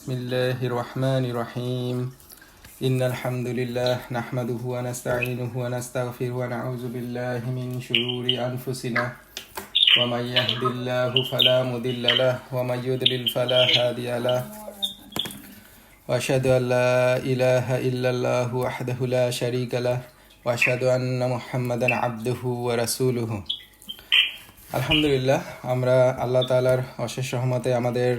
بسم الله الرحمن الرحيم إن الحمد لله نحمده ونستعينه ونستغفره ونعوذ بالله من شرور أنفسنا ومن يهد الله فلا مضل له ومن يضلل فلا هادي له وأشهد أن لا إله إلا الله وحده لا شريك له وأشهد أن محمدا عبده ورسوله আলহামদুলিল্লাহ আমরা আল্লাহ তাআলার অশেষ রহমতে আমাদের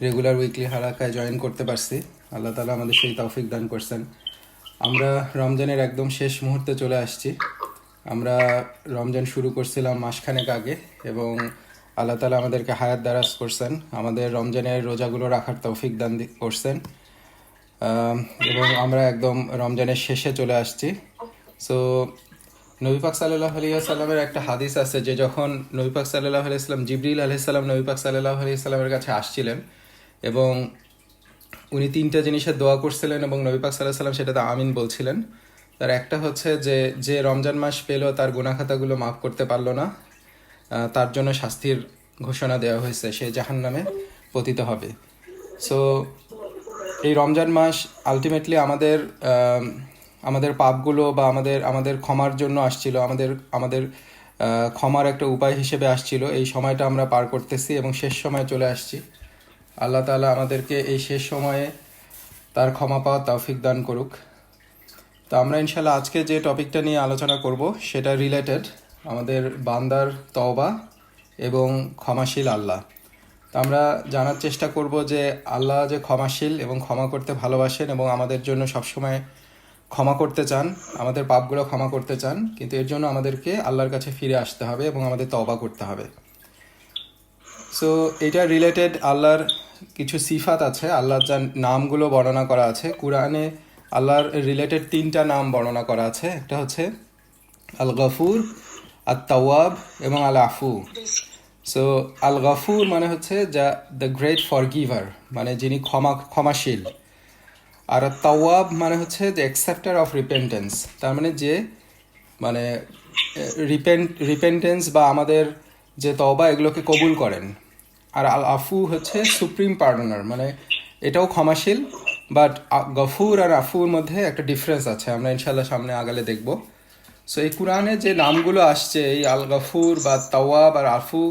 রেগুলার উইকলি হালাকায় জয়েন করতে পারছি। আল্লাহ তাআলা আমাদের সেই তৌফিক দান করছেন। আমরা রমজানের একদম শেষ মুহূর্তে চলে আসছি। আমরা রমজান শুরু করছিলাম মাসখানেক আগে এবং আল্লাহ তাআলা আমাদেরকে হায়াত দারাজ করছেন, আমাদের রমজানের রোজাগুলো রাখার তৌফিক দান করছেন এবং আমরা একদম রমজানের শেষে চলে আসছি। সো নবী পাক সাল্লাল্লাহু আলাইহি ওয়াসাল্লামের একটা হাদিস আছে যে যখন নবী পাক সাল্লাল্লাহু আলাইহি ওয়াসাল্লাম জিবরিল আলাইহিস সালাম নবী পাক সাল্লাল্লাহু আলাইহি ওয়াসাল্লামের কাছে আসছিলেন এবং উনি তিনটা জিনিসের দোয়া করছিলেন এবং নবী পাক সাল্লাল্লাহু আলাইহি ওয়াসাল্লাম সেটাতে আমিন বলছিলেন। তার একটা হচ্ছে যে রমজান মাস পেল তার গুনাহ খাতাগুলো মাফ করতে পারলো না, তার জন্য শাস্তির ঘোষণা দেওয়া হয়েছে, সে জাহান্নামে পতিত হবে। সো এই রমজান মাস আলটিমেটলি আমাদের পাপগুলো বা আমাদের ক্ষমার জন্য আসছিল, আমাদের ক্ষমার একটা উপায় হিসেবে আসছিল। এই সময়টা আমরা পার করতেছি এবং শেষ সময় চলে আসছি। আল্লাহ তাআলা আমাদেরকে এই শেষ সময়ে তার ক্ষমা পাওয়া তৌফিক দান করুক। তো আমরা ইনশাল্লাহ আজকে যে টপিকটা নিয়ে আলোচনা করব সেটা রিলেটেড আমাদের বান্দার তওবা এবং ক্ষমাশীল আল্লাহ। তো আমরা জানার চেষ্টা করব যে আল্লাহ যে ক্ষমাশীল এবং ক্ষমা করতে ভালোবাসেন এবং আমাদের জন্য সবসময় ক্ষমা করতে চান, আমাদের পাপগুলো ক্ষমা করতে চান, কিন্তু এর জন্য আমাদেরকে আল্লাহর কাছে ফিরে আসতে হবে এবং আমাদের তওবা করতে হবে। সো এটা রিলেটেড আল্লাহর কিছু সিফাত আছে, আল্লাহর যা নামগুলো বর্ণনা করা আছে কুরআনে। আল্লাহর রিলেটেড তিনটা নাম বর্ণনা করা আছে, একটা হচ্ছে আল গফুর, আত তাওয়াব এবং আল আফু। সো আল গফুর মানে হচ্ছে দ্য গ্রেট ফরগিভার, মানে যিনি ক্ষমাশীল। আর তাওয়াব মানে হচ্ছে দ্য অ্যাকসেপ্টার অফ রিপেন্টেন্স, তার মানে যে মানে রিপেন্টেন্স বা আমাদের যে তওবা এগুলোকে কবুল করেন। আর আল আফু হচ্ছে সুপ্রিম পার্ডনার, মানে এটাও ক্ষমাশীল, বাট গফুর আর আফুর মধ্যে একটা ডিফারেন্স আছে, আমরা ইনশাল্লাহ সামনে আগালে দেখব। সো এই কোরআনে যে নামগুলো আসছে, এই আল গফুর বা তাওয়াব আর আফু,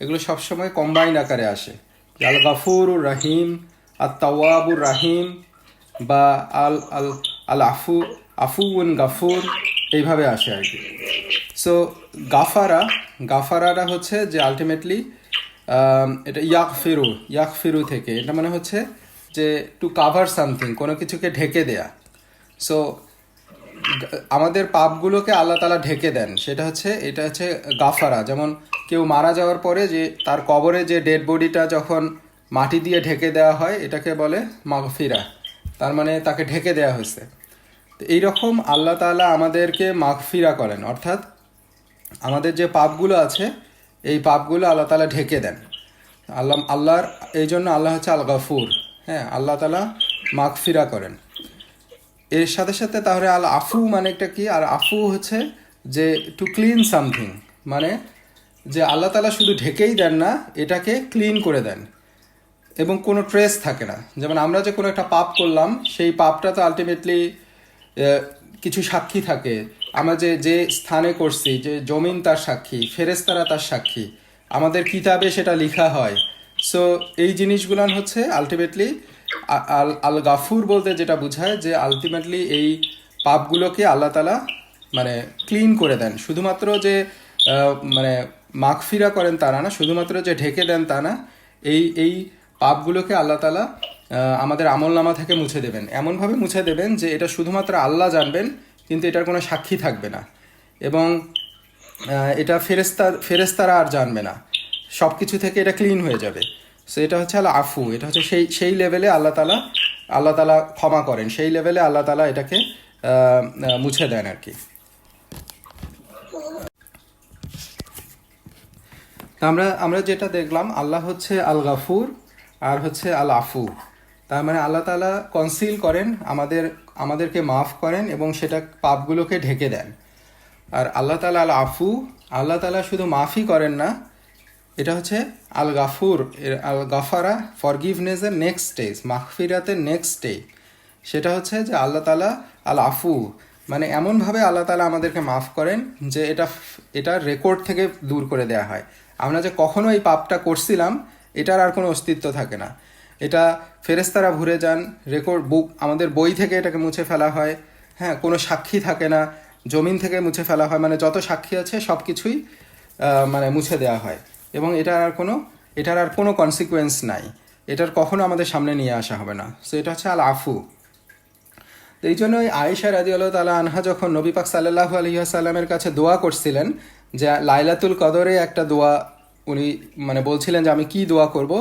এগুলো সবসময় কম্বাইন আকারে আসে। আল গফুরুর রাহিম, আর তাওয়াবুর রাহিম, বা আল আল আল আফু আফুউন গাফুর, এইভাবে আসে আর কি। সো গাফারাটা হচ্ছে যে আলটিমেটলি এটা ইয়াকফিরু থেকে, এটা মানে হচ্ছে যে টু কাভার সামথিং, কোনো কিছুকে ঢেকে দেয়া। সো আমাদের পাপগুলোকে আল্লাহ তাআলা ঢেকে দেন, এটা হচ্ছে গাফারা। যেমন কেউ মারা যাওয়ার পরে যে তার কবরে যে ডেড বডিটা যখন মাটি দিয়ে ঢেকে দেওয়া হয়, এটাকে বলে মাগফিরা, তার মানে তাকে ঢেকে দেওয়া হয়েছে। তো এইরকম আল্লাহ তাআলা আমাদেরকে মাগফিরা করেন, অর্থাৎ আমাদের যে পাপগুলো আছে এই পাপগুলো আল্লাহ তাআলা ঢেকে দেন। আল্লাহর এই জন্য আল্লাহ হচ্ছে আল গফুর। হ্যাঁ, আল্লাহ তাআলা মাগফিরা করেন। এর সাথে সাথে তাহলে আল আফু মানে একটা কি? আর আফু হচ্ছে যে টু ক্লিন সামথিং, মানে যে আল্লাহ তাআলা শুধু ঢেকেই দেন না, এটাকে ক্লিন করে দেন এবং কোনো ট্রেস থাকে না। যেমন আমরা যে কোনো একটা পাপ করলাম, সেই পাপটা তো আলটিমেটলি কিছু সাক্ষী থাকে। আমরা যে স্থানে করছি, যে জমিন তার সাক্ষী, ফেরেশতারা তার সাক্ষী, আমাদের কিতাবে সেটা লেখা হয়। সো এই জিনিসগুলান হচ্ছে আলটিমেটলি আল গাফুর বলতে যেটা বোঝায় যে আলটিমেটলি এই পাপগুলোকে আল্লাহ তাআলা মানে ক্লিন করে দেন। শুধুমাত্র যে মানে মাগফিরা করেন তা না, শুধুমাত্র যে ঢেকে দেন তা না, এই পাপগুলোকে আল্লাহ তাআলা আমাদের আমলনামা থেকে মুছে দেবেন, এমনভাবে মুছে দেবেন যে এটা শুধুমাত্র আল্লাহ জানবেন, কিন্তু এটার কোনো সাক্ষী থাকবে না এবং এটা ফেরেশতারা আর জানবে না, সব কিছু থেকে এটা ক্লিন হয়ে যাবে। সো এটা হচ্ছে আল আফু, এটা হচ্ছে সেই লেভেলে আল্লাহ তাআলা ক্ষমা করেন, সেই লেভেলে আল্লাহ তাআলা এটাকে মুছে দেন আর কি। আমরা যেটা দেখলাম, আল্লাহ হচ্ছে আল গাফুর আর হচ্ছে আল আফু। তার মানে আল্লাহ তাআলা কনসিল করেন, আমাদেরকে মাফ করেন এবং সেটা পাপগুলোকে ঢেকে দেন। আর আল্লাহ তাআলা আল আফু, আল্লাহ তাআলা শুধু মাফই করেন না, এটা হচ্ছে আল গাফুর, আল গাফারা ফরগিভনেসের নেক্সট স্টেজ, মাগফিরাতের নেক্সট স্টেজ। সেটা হচ্ছে যে আল্লাহ তাআলা আল আফু, মানে এমনভাবে আল্লাহ তাআলা আমাদেরকে মাফ করেন যে এটা রেকর্ড থেকে দূর করে দেয়া হয়। আমরা যে কখনো এই পাপটা করছিলাম এটার আর কোনো অস্তিত্ব থাকে না। এটা ফেরেশতারা ভুলে যান, রেকর্ড বুক আমাদের বই থেকে এটাকে মুছে ফেলা হয়। হ্যাঁ, কোনো সাক্ষী থাকে না, জমিন থেকে মুছে ফেলা হয়, মানে যত সাক্ষী আছে সব কিছুই মানে মুছে দেওয়া হয়। এবং এটার আর কোনো কনসিকুয়েন্স নাই, এটার কখনো আমাদের সামনে নিয়ে আসা হবে না। সো এটা হচ্ছে আল আফু। তো এই জন্যই আয়েশা রাদিয়াল্লাহু তাআলা আনহা যখন নবী পাক সাল্লাল্লাহু আলাইহি ওয়াসাল্লামের কাছে দোয়া করছিলেন, যে লাইলাতুল কদরে একটা দোয়া উনি মানে বলছিলেন যে আমি কি দোয়া করব,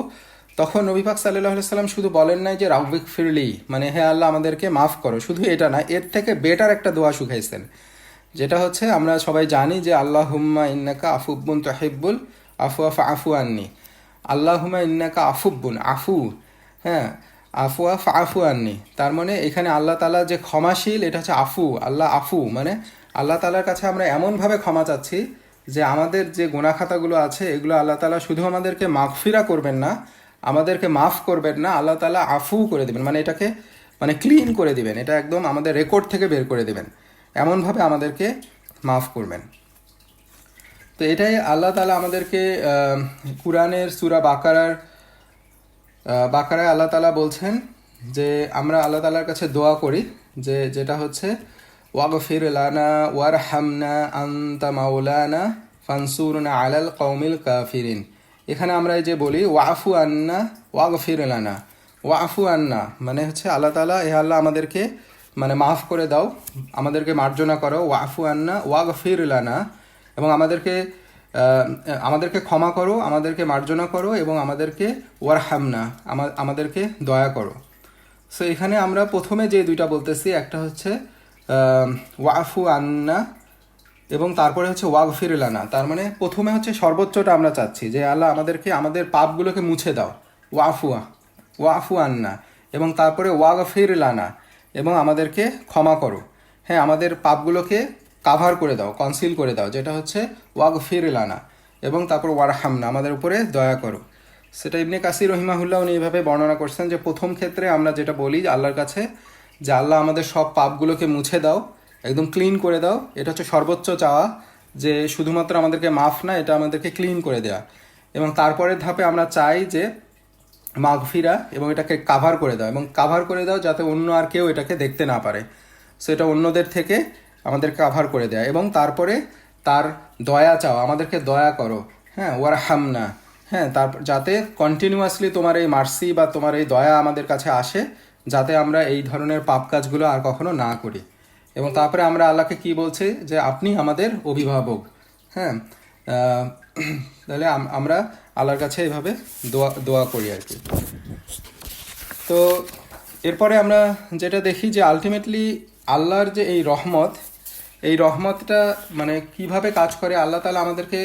তখন নবী পাক সাল্লাল্লাহু আলাইহি ওয়াসাল্লাম শুধু বলেন নাই যে রাব্বিক ফিরলি, মানে হে আল্লাহ আমাদেরকে মাফ করো, শুধু এটা না, এর থেকে বেটার একটা দোয়া শিখাইছেন, যেটা হচ্ছে আমরা সবাই জানি যে আল্লাহুম্মা ইন্নাকা আফুব্বুন তুহিব্বুল আফওয়া ফাআফু আন্নি। আল্লাহুম্মা ইন্নাকা আফুব্বুন, আফু, হ্যাঁ, আফওয়া ফাআফু আন্নি, তার মানে এখানে আল্লাহ তাআলা যে ক্ষমাশীল, এটা হচ্ছে আফু। আল্লাহ আফু মানে আল্লাহ তাআলার কাছে আমরা এমনভাবে ক্ষমা চাচ্ছি যে আমাদের যে গুনাহ খাতাগুলো আছে এগুলো আল্লাহ তাআলা শুধু আমাদেরকে মাগফিরা করবেন না, আমাদেরকে মাফ করবেন না, আল্লাহ তাআলা আফু করে দিবেন, মানে এটাকে মানে ক্লিন করে দিবেন, এটা একদম আমাদের রেকর্ড থেকে বের করে দিবেন, এমনভাবে আমাদেরকে মাফ করবেন। তো এটাই আল্লাহ তাআলা আমাদেরকে কুরআনের সূরা বাকারায় আল্লাহ তাআলা বলছেন যে আমরা আল্লাহ তাআলার কাছে দোয়া করি, যেটা হচ্ছে ওয়াগফির লানা ওয়ারহামনা আনতা মাওলানা ফানসুরনা আলাল কওমিল কাফিরিন। এখানে আমরা এই যে বলি ওয়াফু আন্না ওয়াগফির লানা, ওয়াফু আন্না মানে হচ্ছে আল্লাহ তাআলা, হে আল্লাহ আমাদেরকে মানে মাফ করে দাও, আমাদেরকে মার্জনা করো, ওয়াফু আন্না ওয়াগফির লানা, এবং আমাদেরকে ক্ষমা করো, আমাদেরকে মার্জনা করো, এবং আমাদেরকে ওয়ারহামনা, আমাদেরকে দয়া করো। সো এখানে আমরা প্রথমে যে দুইটা বলতেছি, একটা হচ্ছে ওয়াফু আন্না এবং তারপরে হচ্ছে ওয়াগফির লানা, তার মানে প্রথমে হচ্ছে সর্বোচ্চটা আমরা চাচ্ছি যে আল্লাহ আমাদেরকে আমাদের পাপগুলোকে মুছে দাও, ওয়াফু আন্না, এবং তারপরে ওয়াগফির লানা, এবং আমাদেরকে ক্ষমা করো, হ্যাঁ, আমাদের পাপগুলোকে কাভার করে দাও, কনসিল করে দাও, যেটা হচ্ছে ওয়াগফির লানা, এবং তারপর ওয়ারহামনা, আমাদের উপরে দয়া করো। সেটা ইবনে কাসির রহিমাহুল্লাহ উনি এইভাবে বর্ণনা করছেন যে প্রথম ক্ষেত্রে আমরা যেটা বলি আল্লাহর কাছে যে আল্লাহ আমাদের সব পাপগুলোকে মুছে দাও, একদম ক্লিন করে দাও, এটা হচ্ছে সর্বোচ্চ চাওয়া, যে শুধুমাত্র আমাদেরকে মাফ না, এটা আমাদেরকে ক্লিন করে দেওয়া। এবং তারপরের ধাপে আমরা চাই যে মাগফিরা, এবং এটাকে কাভার করে দাও, এবং কাভার করে দাও যাতে অন্য আর কেউ এটাকে দেখতে না পারে, সো এটা অন্যদের থেকে আমাদের কাভার করে দেয়। এবং তারপরে তার দয়া চাও, আমাদেরকে দয়া করো, হ্যাঁ, ওয়ারহামনা, হ্যাঁ, তারপর যাতে কন্টিনিউয়াসলি তোমার এই মার্সি বা তোমার এই দয়া আমাদের কাছে আসে, যাতে আমরা এই ধরনের পাপ কাজগুলো আর কখনো না করি। এবং তারপরে আমরা আল্লাহকে কি বলছি যে আপনি আমাদের অভিভাবক, হ্যাঁ। তাহলে আমরা আল্লাহর কাছে এইভাবে দোয়া করি আর কি। তো এরপরে আমরা যেটা দেখি যে আলটিমেটলি আল্লাহর যে এই রহমতটা মানে কিভাবে কাজ করে, আল্লাহ তাআলা আমাদেরকে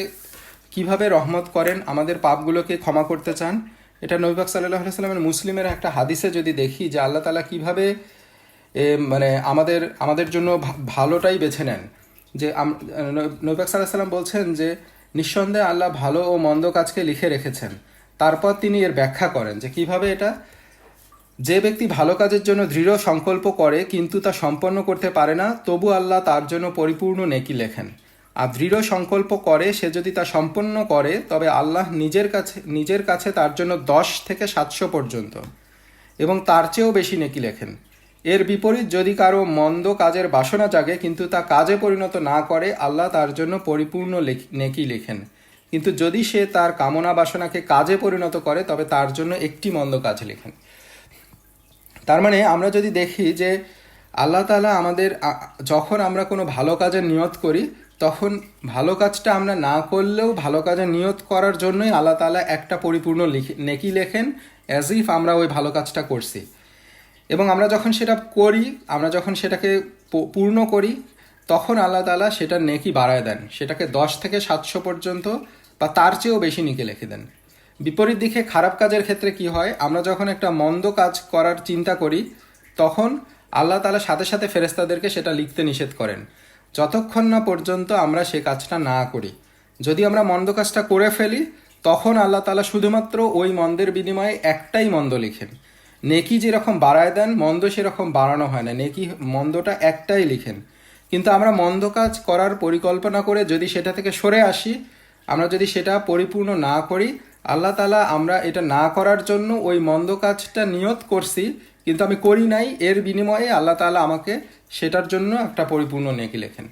কিভাবে রহমত করেন, আমাদের পাপগুলোকে ক্ষমা করতে চান, এটা নবী পাক সাল্লাল্লাহু আলাইহি ওয়াসাল্লামের মুসলিমের একটা হাদিসে যদি দেখি যে আল্লাহ তাআলা কিভাবে মানে আমাদের জন্য ভালোটাই বেছে নেন। যে নবী পাক সাল্লাল্লাহু আলাইহি ওয়াসাল্লাম বলছেন যে নিঃসন্দেহে আল্লাহ ভালো ও মন্দ কাজকে লিখে রেখেছেন। তারপর তিনি এর ব্যাখ্যা করেন যে কিভাবে এটা, যে ব্যক্তি ভালো কাজের জন্য দৃঢ় সংকল্প করে কিন্তু তা সম্পন্ন করতে পারে না, তবু আল্লাহ তার জন্য পরিপূর্ণ নেকি লেখেন। আর দৃঢ় সংকল্প করে সে যদি তা সম্পন্ন করে তবে আল্লাহ নিজের কাছে তার জন্য 10 থেকে 700 পর্যন্ত এবং তার চেয়েও বেশি নেকি লেখেন। এর বিপরীত যদি কারো মন্দ কাজের বাসনা জাগে কিন্তু তা কাজে পরিণত না করে, আল্লাহ তার জন্য পরিপূর্ণ নেকি লেখেন। কিন্তু যদি সে তার কামনা বাসনাকে কাজে পরিণত করে তবে তার জন্য একটি মন্দ কাজ লেখেন। তার মানে আমরা যদি দেখি যে আল্লাহ তাআলা আমাদের যখন আমরা কোনো ভালো কাজের নিয়ত করি, তখন ভালো কাজটা আমরা না করলেও ভালো কাজের নিয়ত করার জন্যই আল্লাহ তাআলা একটা পরিপূর্ণ নেকি লেখেন, অ্যাজ ইফ আমরা ওই ভালো কাজটা করছি। এবং আমরা যখন সেটা করি, আমরা যখন সেটাকে পূর্ণ করি, তখন আল্লাহ তাআলা সেটার নেকি বাড়ায় দেন, সেটাকে 10 থেকে 700 পর্যন্ত বা তার চেয়েও বেশি নেকি লিখে দেন। বিপরীত দিকে খারাপ কাজের ক্ষেত্রে কি হয়, আমরা যখন একটা মন্দ কাজ করার চিন্তা করি তখন আল্লাহ তাআলা সাথে সাথে ফেরেশতাদেরকে সেটা লিখতে নিষেধ করেন, যতক্ষণ না পর্যন্ত আমরা সে কাজটা না করি। যদি আমরা মন্দ কাজটা করে ফেলি তখন আল্লাহ তাআলা শুধুমাত্র ওই মন্দের বিনিময়ে একটাই মন্দ লিখেন। নেকি যেরকম বাড়ায় দেন, মন্দ সেরকম বাড়ানো হয় না, নেকি মন্দটা একটাই লিখেন। কিন্তু আমরা মন্দ কাজ করার পরিকল্পনা করে যদি সেটা থেকে সরে আসি, আমরা যদি সেটা পরিপূর্ণ না করি, আল্লাহ তাআলা আমরা এটা না করার জন্য ওই মন্দ কাজটা নিয়ত করছি কিন্তু আমি করি নাই, এর বিনিময়ে আল্লাহ তাআলা আমাকে সেটার জন্য একটা পরিপূর্ণ নেকি লেখেন।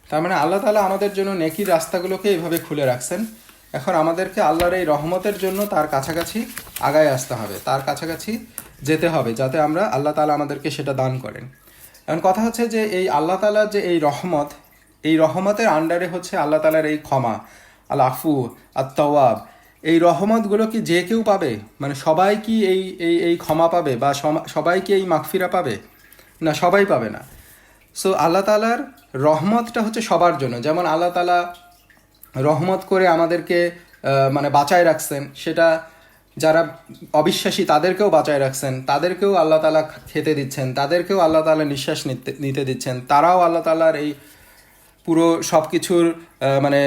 তার মানে আল্লাহ তাআলা আমাদের জন্য নেকির রাস্তাগুলোকে এইভাবে খুলে রাখছেন। এখন আমাদেরকে আল্লাহর এই রহমতের জন্য তার কাছাকাছি আগায় আসতে হবে, তার কাছাকাছি যেতে হবে, যাতে আমরা আল্লাহ তাআলা আমাদেরকে সেটা দান করেন। এখন কথা হচ্ছে যে এই আল্লাহ তাআলার যে এই রহমত, এই রহমতের আন্ডারে হচ্ছে আল্লাহ তাআলার এই ক্ষমা, আল আফু, আত তাওয়াব, এই রহমতগুলো কি যে কেউ পাবে? মানে সবাই কি এই এই এই ক্ষমা পাবে বা সবাই কি এই মাগফিরা পাবে? না, সবাই পাবে না। সো আল্লাহ তাআলার রহমতটা হচ্ছে সবার জন্য। যেমন আল্লাহ তাআলা রহমত করে আমাদেরকে মানে বাঁচায় রাখছেন, সেটা যারা অবিশ্বাসী তাদেরকেও বাঁচায় রাখছেন, তাদেরকেও আল্লাহ তাআলা খেতে দিচ্ছেন, তাদেরকেও আল্লাহ তাআলা নিঃশ্বাস নিতে দিচ্ছেন, তারাও আল্লাহ তাআলার এই পুরো সব কিছুর মানে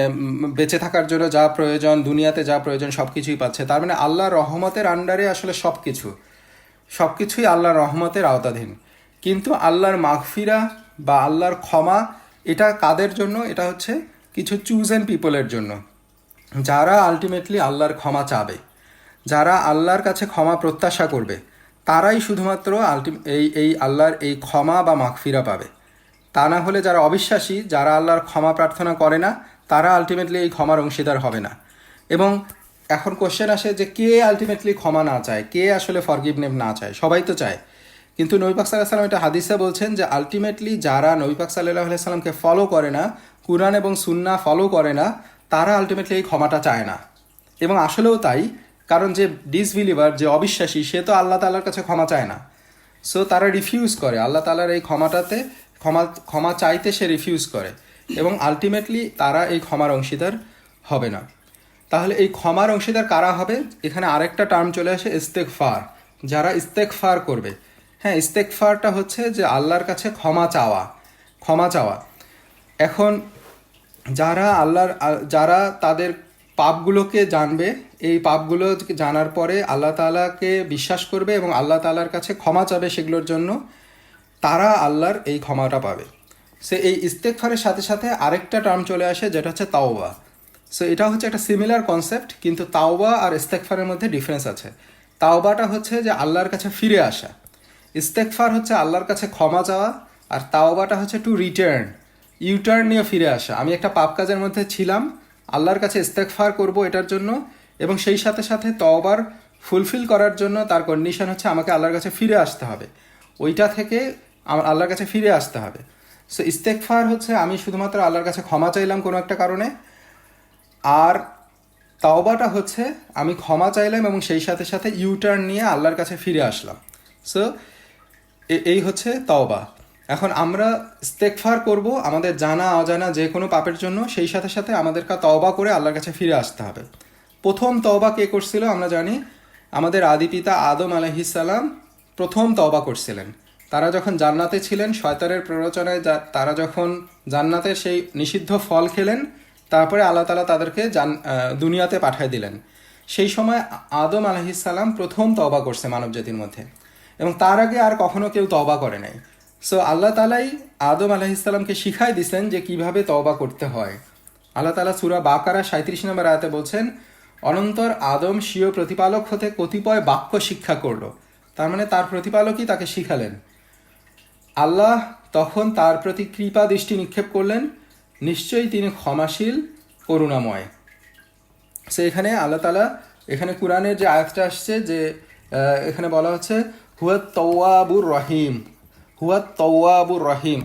বেঁচে থাকার জন্য যা প্রয়োজন, দুনিয়াতে যা প্রয়োজন সব কিছুই পাচ্ছে। তার মানে আল্লাহর রহমতের আন্ডারে আসলে সব কিছুই আল্লাহর রহমতের আওতাধীন। কিন্তু আল্লাহর মাগফিরা বা আল্লাহর ক্ষমা, এটা কাদের জন্য? এটা হচ্ছে কিছু চুজেন পিপলের জন্য, যারা আলটিমেটলি আল্লাহর ক্ষমা চাবে, যারা আল্লাহর কাছে ক্ষমা প্রত্যাশা করবে, তারাই শুধুমাত্র এই আল্লাহর এই ক্ষমা বা মাগফিরা পাবে। তা না হলে যারা অবিশ্বাসী, যারা আল্লাহর ক্ষমা প্রার্থনা করে না, তারা আলটিমেটলি এই ক্ষমার অংশীদার হবে না। এবং এখন কোশ্চেন আসে যে কে আলটিমেটলি ক্ষমা না চায়, কে আসলে ফরগিভনেস না চায়? সবাই তো চায়, কিন্তু নবী পাক সাল্লাল্লাহু আলাইহি ওয়াসাল্লাম এটা হাদিসে বলছেন যে আলটিমেটলি যারা নবী পাক সাল্লাল্লাহু আলাইহি ওয়াসাল্লামকে ফলো করে না, কুরআন এবং সুন্নাহ ফলো করে না, তারা আলটিমেটলি এই ক্ষমাটা চায় না। এবং আসলেও তাই, কারণ যে ডিসবিলিভার, যে অবিশ্বাসী, সে তো আল্লাহ তাআলার কাছে ক্ষমা চায় না। সো তারা রিফিউজ করে আল্লাহ তাআলার এই ক্ষমাটাতে, ক্ষমা চাইতে সে রিফিউজ করে, এবং আলটিমেটলি তারা এই ক্ষমার অংশীদার হবে না। তাহলে এই ক্ষমার অংশীদার কারা হবে? এখানে আরেকটা টার্ম চলে আসে, ইস্তেগফার। যারা ইস্তেগফার করবে। হ্যাঁ, ইস্তেগফারটা হচ্ছে যে আল্লাহর কাছে ক্ষমা চাওয়া। এখন যারা তাদের পাপগুলোকে জানবে, এই পাপগুলো জানার পরে আল্লাহ তাআলাকে বিশ্বাস করবে এবং আল্লাহ তাআলার কাছে ক্ষমা চাবে সেগুলোর জন্য, তারা আল্লাহর এই ক্ষমাটা পাবে। সে এই ইস্তেগফারের সাথে সাথে আরেকটা টার্ম চলে আসে, যেটা হচ্ছে তাওবা। সো এটা হচ্ছে একটা সিমিলার কনসেপ্ট, কিন্তু তাওবা আর ইস্তেগফারের মধ্যে ডিফারেন্স আছে। তাওবাটা হচ্ছে যে আল্লাহর কাছে ফিরে আসা, ইস্তেগফার হচ্ছে আল্লাহর কাছে ক্ষমা চাওয়া, আর তাওবাটা হচ্ছে টু রিটার্ন, ইউটার্ন নিয়ে ফিরে আসা। আমি একটা পাপ কাজের মধ্যে ছিলাম, আল্লাহর কাছে ইস্তেগফার করব এটার জন্য, এবং সেই সাথে সাথে তওবার ফুলফিল করার জন্য তার কন্ডিশন হচ্ছে আমাকে আল্লাহর কাছে ফিরে আসতে হবে, ওইটা থেকে আমার আল্লাহর কাছে ফিরে আসতে হবে। সো ইস্তেগফার হচ্ছে আমি শুধুমাত্র আল্লাহর কাছে ক্ষমা চাইলাম কোনো একটা কারণে, আর তাওবাটা হচ্ছে আমি ক্ষমা চাইলাম এবং সেই সাথে সাথে ইউটার্ন নিয়ে আল্লাহর কাছে ফিরে আসলাম। সো এই হচ্ছে তাওবা। এখন আমরা ইস্তেগফার করব আমাদের জানা অজানা যে কোনো পাপের জন্য, সেই সাথে সাথে আমাদেরকে তওবা করে আল্লাহর কাছে ফিরে আসতে হবে। প্রথম তওবা কে করছিল আমরা জানি, আমাদের আদি পিতা আদম আলাইহিস সালাম প্রথম তওবা করছিলেন। তারা যখন জান্নাতে ছিলেন, শয়তানের প্ররোচনায় তারা যখন জান্নাতের সেই নিষিদ্ধ ফল খেলেন, তারপরে আল্লাহ তাআলা তাদেরকে দুনিয়াতে পাঠিয়ে দিলেন। সেই সময় আদম আলাইহিস সালাম প্রথম তওবা করছে মানবজাতির মধ্যে, এবং তার আগে আর কখনো কেউ তওবা করে নাই। সো আল্লাহ তাআলাই আদম আলাইহিস সালামকে শিখাই দিয়েছেন যে কিভাবে তওবা করতে হয়। আল্লাহ তাআলা সূরা বাকারা 37 নম্বর আয়াতে বলছেন, অনন্তর আদম স্বীয় প্রতিপালক হতে কতিপয় বাক্য শিক্ষা করলো। তার মানে তার প্রতিপালকই তাকে শিখালেন। আল্লাহ তখন তার প্রতি কৃপা দৃষ্টি নিক্ষেপ করলেন, নিশ্চয়ই তিনি ক্ষমাশীল, করুণাময়। সো এখানে আল্লাহ তাআলা, এখানে কোরআনের যে আয়াতটা আসছে, যে এখানে বলা হচ্ছে হুয়াত তাওয়াবুর রহিম,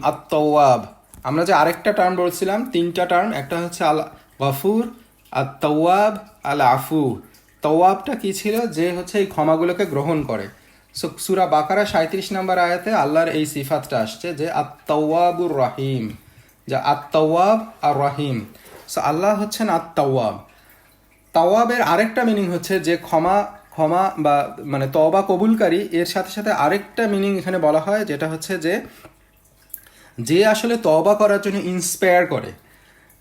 আত তাওয়াব। আমরা যে আরেকটা টার্ম বলছিলাম, তিনটা টার্ম, একটা হচ্ছে আল গফুর, আত তাওয়াব, আল আফু। তাওয়াবটা কি ছিল? যে হচ্ছে এই ক্ষমাগুলোকে গ্রহণ করে। সো সূরা বাকারা 37 নম্বর আয়াতে আল্লাহর এই সিফাতটা আসছে যে আত তাওয়াবুর রহিম, যে আত তাওয়াব আর রহিম। সো আল্লাহ হচ্ছেন আত তাওয়াব। তাওয়াবের আরেকটা মিনিং হচ্ছে যে ক্ষমা বা মানে তওবা কবুলকারী। এর সাথে সাথে আরেকটা মিনিং এখানে বলা হয়, যেটা হচ্ছে যে আসলে তওবা করার জন্য ইন্সপায়ার করে।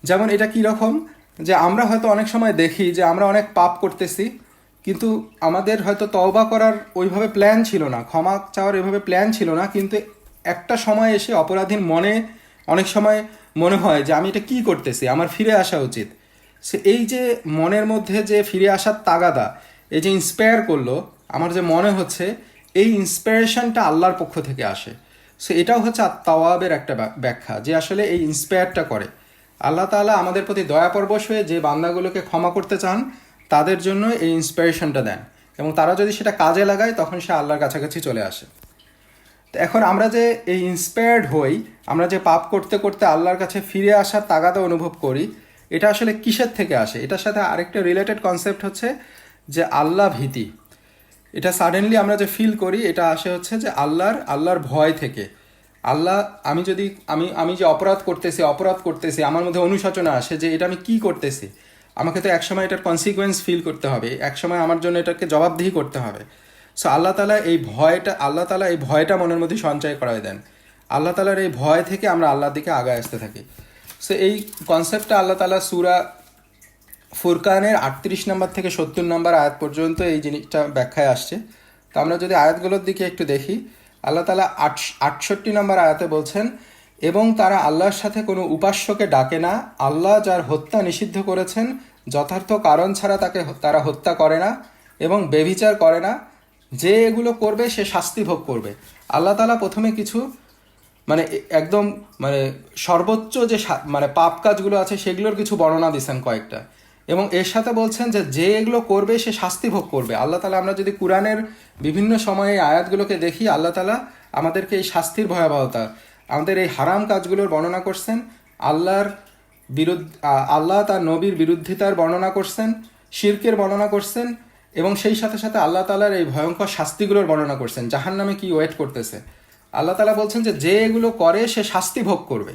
যেমন এটা কীরকম, যে আমরা হয়তো অনেক সময় দেখি যে আমরা অনেক পাপ করতেছি, কিন্তু আমাদের হয়তো তওবা করার ওইভাবে প্ল্যান ছিল না, ক্ষমা চাওয়ার ওইভাবে প্ল্যান ছিল না, কিন্তু একটা সময় এসে অপরাধীর মনে অনেক সময় মনে হয় যে আমি এটা কী করতেছি, আমার ফিরে আসা উচিত। সে এই যে মনের মধ্যে যে ফিরে আসার তাগাদা, এই যে ইন্সপায়ার করলো, আমার যে মনে হচ্ছে এই ইন্সপিরেশনটা আল্লাহর পক্ষ থেকে আসে। সো এটাও হচ্ছে তাওয়াবের একটা ব্যাখ্যা, যে আসলে এই ইন্সপায়ারটা করে আল্লাহ তাআলা আমাদের প্রতি দয়াপরবশ হয়ে যে বান্দাগুলোকে ক্ষমা করতে চান তাদের জন্য এই ইন্সপিরেশনটা দেন, এবং তারা যদি সেটা কাজে লাগায় তখন সে আল্লাহর কাছাকাছি চলে আসে। তো এখন আমরা যে এই ইন্সপায়ার্ড হই, আমরা যে পাপ করতে করতে আল্লাহর কাছে ফিরে আসার তাগাদা অনুভব করি, এটা আসলে কিসের থেকে আসে? এটার সাথে আরেকটা রিলেটেড কনসেপ্ট হচ্ছে যে আল্লাহ ভীতি। এটা সাডেনলি আমরা যে ফিল করি, এটা আসে হচ্ছে যে আল্লাহর ভয় থেকে। আল্লাহ, আমি যদি আমি যে অপরাধ করতেছি আমার মধ্যে অনুশোচনা আসে যে এটা আমি কি করতেছি, আমাকে তো একসময় এটার কনসিকুয়েন্স ফিল করতে হবে, একসময় আমার জন্য এটাকে জবাবদিহি করতে হবে। সো আল্লাহ তালা এই ভয়টা মনের মধ্যে সঞ্চয় করায় দেন। আল্লাহ তালার এই ভয় থেকে আমরা আল্লাহর দিকে আগায় আসতে থাকি। সো এই কনসেপ্টটা আল্লাহ তালা সূরা ফুরকানের 38 নম্বর থেকে 70 নম্বর আয়াত পর্যন্ত এই জিনিসটা ব্যাখ্যায় আসছে। তো আমরা যদি আয়াতগুলোর দিকে একটু দেখি, আল্লাহ তালা 68 নম্বর আয়াতে বলছেন, এবং তারা আল্লাহর সাথে কোনো উপাস্যকে ডাকে না, আল্লাহ যার হত্যা নিষিদ্ধ করেছেন যথার্থ কারণ ছাড়া তারা হত্যা করে না, এবং বেভিচার করে না, যে এগুলো করবে সে শাস্তি ভোগ করবে। আল্লাহ তালা প্রথমে কিছু মানে একদম মানে সর্বোচ্চ যে মানে পাপ কাজগুলো আছে সেগুলোর কিছু বর্ণনা দিচ্ছেন কয়েকটা, এবং এর সাথে বলছেন যে এগুলো করবে সে শাস্তি ভোগ করবে। আল্লাহ তালা, আমরা যদি কোরআনের বিভিন্ন সময়ে এই আয়াতগুলোকে দেখি, আল্লাহ তালা আমাদেরকে এই শাস্তির ভয়াবহতা, আমাদের এই হারাম কাজগুলোর বর্ণনা করছেন, আল্লাহ তার নবীর বিরুদ্ধিতার বর্ণনা করছেন, শিরকের বর্ণনা করছেন, এবং সেই সাথে সাথে আল্লাহ তালার এই ভয়ঙ্কর শাস্তিগুলোর বর্ণনা করছেন, জাহান্নামে কি ওয়েট করতেছে। আল্লাহ তালা বলছেন যে এগুলো করে সে শাস্তি ভোগ করবে।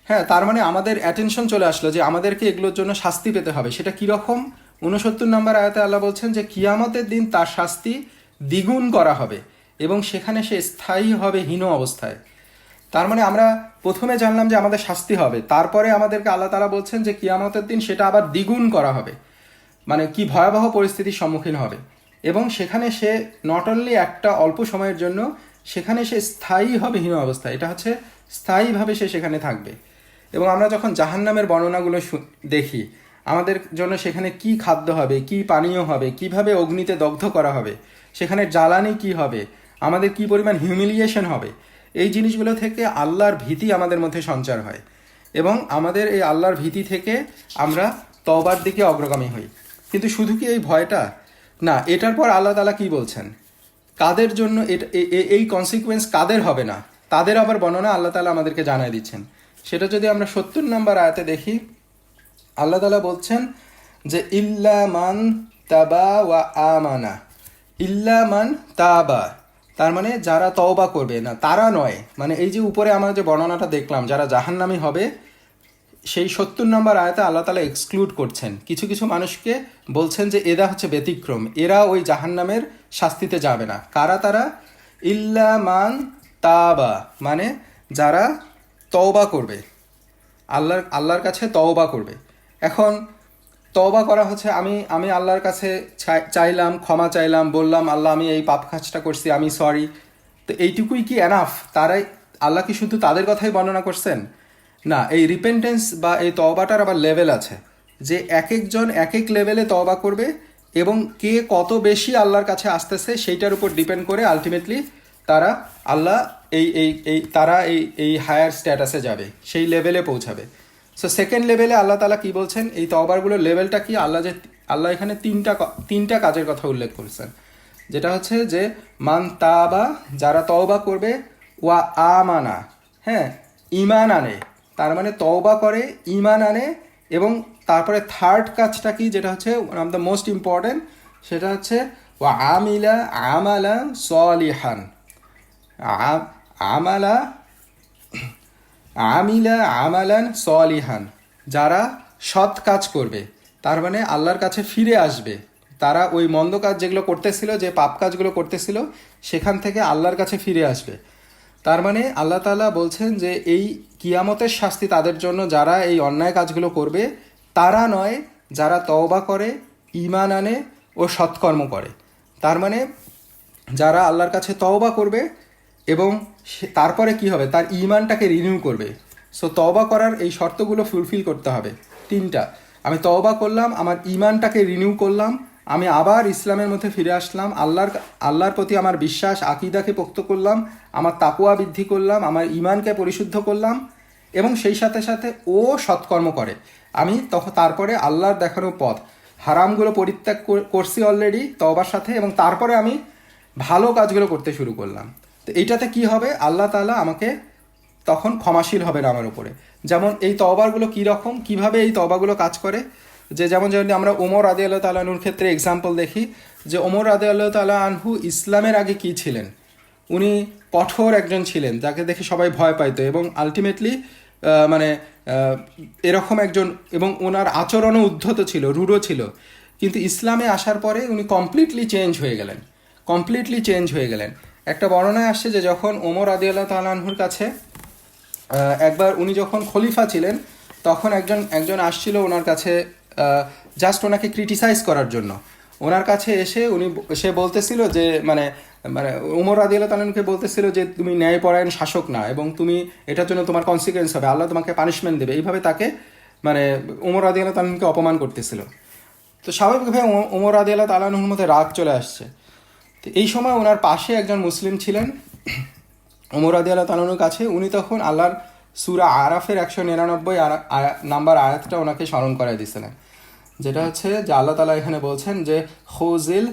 হ্যাঁ, তার মানে আমাদের অ্যাটেনশন চলে আসলো যে আমাদেরকে এগুলোর জন্য শাস্তি পেতে হবে। সেটা কীরকম? 69 নম্বর আয়াতে আল্লাহ বলছেন যে কিয়ামতের দিন তার শাস্তি দ্বিগুণ করা হবে এবং সেখানে সে স্থায়ী হবে হীন অবস্থায়। তার মানে আমরা প্রথমে জানলাম যে আমাদের শাস্তি হবে, তারপরে আমাদেরকে আল্লাহ তাআলা বলছেন যে কিয়ামতের দিন সেটা আবার দ্বিগুণ করা হবে। মানে কি ভয়াবহ পরিস্থিতির সম্মুখীন হবে, এবং সেখানে সে নট অনলি একটা অল্প সময়ের জন্য, সেখানে সে স্থায়ী হবে হীন অবস্থায়। এটা হচ্ছে স্থায়ীভাবে সে সেখানে থাকবে। এবং আমরা যখন জাহান্নামের বর্ণনাগুলো দেখি, আমাদের জন্য সেখানে কি খাদ্য হবে, কি পানীয় হবে, কিভাবে অগ্নিতে দগ্ধ করা হবে, সেখানে জ্বালানি কি হবে, আমাদের কি পরিমাণ হিউমিলিয়েশন হবে, এই জিনিসগুলো থেকে আল্লাহর ভীতি আমাদের মধ্যে সঞ্চার হয়, এবং আমাদের এই আল্লাহর ভীতি থেকে আমরা তওবার দিকে অগ্রগামী হই। কিন্তু শুধু কি এই ভয়টা না, এটার পর আল্লাহ তাআলা কি বলছেন, কাদের জন্য এই কনসিকুয়েন্স কাদের হবে না, তাদের আবার বর্ণনা আল্লাহ তাআলা আমাদেরকে জানায় দিচ্ছেন। সেটা যদি আমরা 70 নম্বর আয়াতে দেখি, আল্লাহ তাআলা বলছেন যে ইল্লা মান তাবা ওয়া আমানা। ইল্লা মান তাবা, তার মানে যারা তওবা করবে, না তারা নয়। মানে এই যে উপরে আমরা যে বর্ণনাটা দেখলাম, যারা জাহান্নামী হবে, সেই 70 নম্বর আয়াতে আল্লাহ তাআলা এক্সক্লুড করছেন কিছু কিছু মানুষকে, বলছেন যে এরা হচ্ছে ব্যতিক্রম, এরা ওই জাহান্নামের শাস্তিতে যাবে না। কারা তারা? ইল্লা মান তাবা, মানে যারা তওবা করবে, আল্লাহর কাছে তওবা করবে। এখন তওবা করা হচ্ছে আমি আল্লাহর কাছে চাইলাম, ক্ষমা চাইলাম, বললাম আল্লাহ আমি এই পাপ কাজটা করছি, আমি সরি। তো এইটুকুই কি এনাফ? তারাই আল্লাহ কি শুধু তাদের কথাই বর্ণনা করছেন? না, এই রিপেন্টেন্স বা এই তওবাটার আবার লেভেল আছে, যে এক একজন এক এক লেভেলে তওবা করবে, এবং কে কত বেশি আল্লাহর কাছে আসতেছে সেইটার উপর ডিপেন্ড করে আলটিমেটলি তারা এই হায়ার স্ট্যাটাসে যাবে, সেই লেভেলে পৌঁছাবে। সো সেকেন্ড লেভেলে আল্লাহ তাআলা কি বলছেন, এই তওবারগুলোর লেভেলটা কি? আল্লাহ এখানে তিনটা কাজের কথা উল্লেখ করেছেন, যেটা হচ্ছে যে মান তাবা, যারা তওবা করবে, ওয়া আমানা, হ্যাঁ, ঈমান আনে, তার মানে তওবা করে, ঈমান আনে, এবং তারপরে থার্ড কাজটা কি, যেটা হচ্ছে one of the most important, সেটা হচ্ছে ওয়া আমিলা আমালা সলিহান। আমিলা আমালান সলিহান, যারা সৎ কাজ করবে, তার মানে আল্লাহর কাছে ফিরে আসবে। তারা ওই মন্দ কাজ যেগুলো করতেছিল, যে পাপ কাজগুলো করতেছিল, সেখান থেকে আল্লাহর কাছে ফিরে আসবে। তার মানে আল্লাহ তাআলা বলছেন যে এই কিয়ামতের শাস্তি তাদের জন্য, যারা এই অন্যায় কাজগুলো করবে তারা নয় যারা তওবা করে, ঈমান আনে ও সৎকর্ম করে। তার মানে যারা আল্লাহর কাছে তওবা করবে এবং তারপরে কি হবে, তার ঈমানটাকে রিনিউ করবে। সো তওবা করার এই শর্তগুলো ফুলফিল করতে হবে, তিনটা। আমি তওবা করলাম, আমার ঈমানটাকে রিনিউ করলাম, আমি আবার ইসলামের মধ্যে ফিরে আসলাম, আল্লাহর প্রতি আমার বিশ্বাস আকীদাকে পোক্ত করলাম, আমার তাকওয়া বৃদ্ধি করলাম, আমার ঈমানকে পরিশুদ্ধ করলাম, এবং সেই সাথে সাথে ও সৎকর্ম করে। আমি তখন তারপরে আল্লাহর দেখানো পথ, হারামগুলো পরিত্যাগ করছি অলরেডি তওবার সাথে, এবং তারপরে আমি ভালো কাজগুলো করতে শুরু করলাম। তো এইটাতে কি হবে, আল্লাহ তাআলা আমাকে তখন ক্ষমাশীল হবেন আমার উপরে। যেমন এই তওবাগুলো কীরকম, কীভাবে এই তওবাগুলো কাজ করে, যে যেমন যদি আমরা ওমর রাদিয়াল্লাহু তাআলা আনহুর ক্ষেত্রে এক্সাম্পল দেখি, যে ওমর রাদিয়াল্লাহু তাআলা আনহু ইসলামের আগে কী ছিলেন, উনি কঠোর একজন ছিলেন, যাকে দেখে সবাই ভয় পাইতো, এবং আলটিমেটলি এরকম একজন, এবং ওনার আচরণও উদ্ধত ছিল, রূঢ় ছিল। কিন্তু ইসলামে আসার পরে উনি কমপ্লিটলি চেঞ্জ হয়ে গেলেন। একটা বর্ণনায় আসছে যে যখন ওমর রাদিয়াল্লাহু তাআলা আনহুর কাছে একবার উনি যখন খলিফা ছিলেন, তখন একজন আসছিল ওনার কাছে জাস্ট ওনাকে ক্রিটিসাইজ করার জন্য। ওনার কাছে এসে সে বলতেছিল যে মানে ওমর রাদিয়াল্লাহু তাআলা আনহুকে বলতেছিল যে তুমি ন্যায়পরায়ণ শাসক না, এবং তুমি এটার জন্য তোমার কনসিকুয়েন্স হবে, আল্লাহ তোমাকে পানিশমেন্ট দেবে, এইভাবে তাকে ওমর রাদিয়াল্লাহু তাআলা আনহুকে অপমান করতেছিল। তো স্বাভাবিকভাবে ওমর রাদিয়াল্লাহু তাআলা আনহুর মধ্যে রাগ চলে আসছে। তো এই সময় ওনার পাশে একজন মুসলিম ছিলেন ওমর রাদিয়াল্লাহু তাআলা আনহুর কাছে, উনি তখন আল্লাহর সূরা আরাফের 199 নাম্বার আয়াতটা ওনাকে স্মরণ করাই দিয়েছিলেন, যেটা হচ্ছে যে আল্লাহ তাআলা এখানে বলছেন যে খুযিল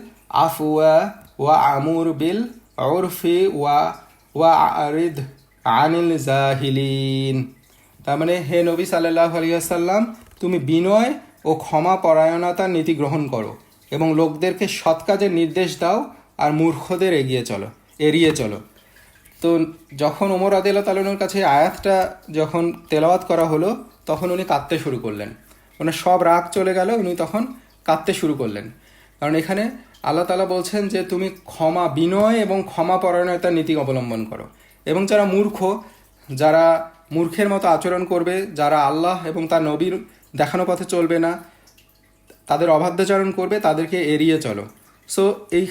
আফওয়া ওয়া আমুর বিল উরফি ওয়া আরিদ আনিল জাহিলিন। তার মানে হে নবী সাল্লাল্লাহু আলাইহি ওয়াসাল্লাম, তুমি বিনয় ও ক্ষমা পরায়ণতার নীতি গ্রহণ করো এবং লোকদেরকে সৎ কাজের নির্দেশ দাও আর মূর্খদের এড়িয়ে চলো। তো যখন ওমর রাদিয়াল্লাহু তাআলা আনহুর কাছে আয়াতটা যখন তেলাওয়াত করা হলো, তখন উনি কাঁদতে শুরু করলেন। ওনার সব রাগ চলে গেল, উনি তখন কাঁদতে শুরু করলেন। কারণ এখানে আল্লাহ তাআলা বলছেন যে তুমি বিনয় এবং ক্ষমা পরায়ণতার নীতি অবলম্বন করো, এবং যারা মূর্খের মতো আচরণ করবে, যারা আল্লাহ এবং তার নবীর দেখানো পথে চলবে না, তাদের অবাধ্যাচরণ করবে, তাদেরকে এড়িয়ে চলো। সো এই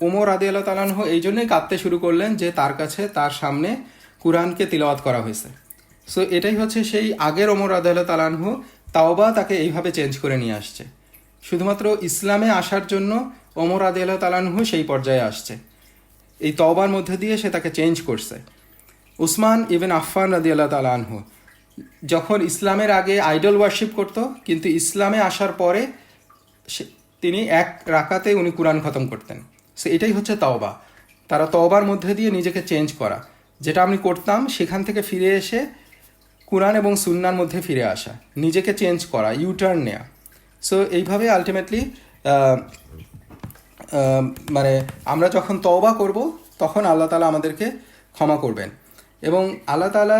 ওমর রাদিয়াল্লাহু তাআলা আনহু এই জন্যই কাঁদতে শুরু করলেন যে তার সামনে কুরআনকে তিলাওয়াত করা হয়েছে। সো এটাই হচ্ছে সেই আগের ওমর রাদিয়াল্লাহু তাআলা আনহু, তাওবা তাকে এইভাবে চেঞ্জ করে নিয়ে আসছে। শুধুমাত্র ইসলামে আসার জন্য ওমর রাদিয়াল্লাহু তাআলা আনহু সেই পর্যায়ে আসছে, এই তওবার মধ্যে দিয়ে সে তাকে চেঞ্জ করছে। উসমান ইবনে আফফান রাদিয়াল্লাহু তাআলা আনহু যখন ইসলামের আগে আইডল ওয়ার্শিপ করত, কিন্তু ইসলামে আসার পরে তিনি এক রাকাতে উনি কুরআন খতম করতেন। সো এটাই হচ্ছে তওবা, তারা তওবার মধ্যে দিয়ে নিজেকে চেঞ্জ করা, যেটা আমি করতাম সেখান থেকে ফিরে এসে কুরআন এবং সুন্নাহর মধ্যে ফিরে আসা, নিজেকে চেঞ্জ করা, ইউটার্ন নেওয়া। সো এইভাবে আলটিমেটলি আমরা যখন তওবা করব, তখন আল্লাহ তাআলা আমাদেরকে ক্ষমা করবেন। এবং আল্লাহ তাআলা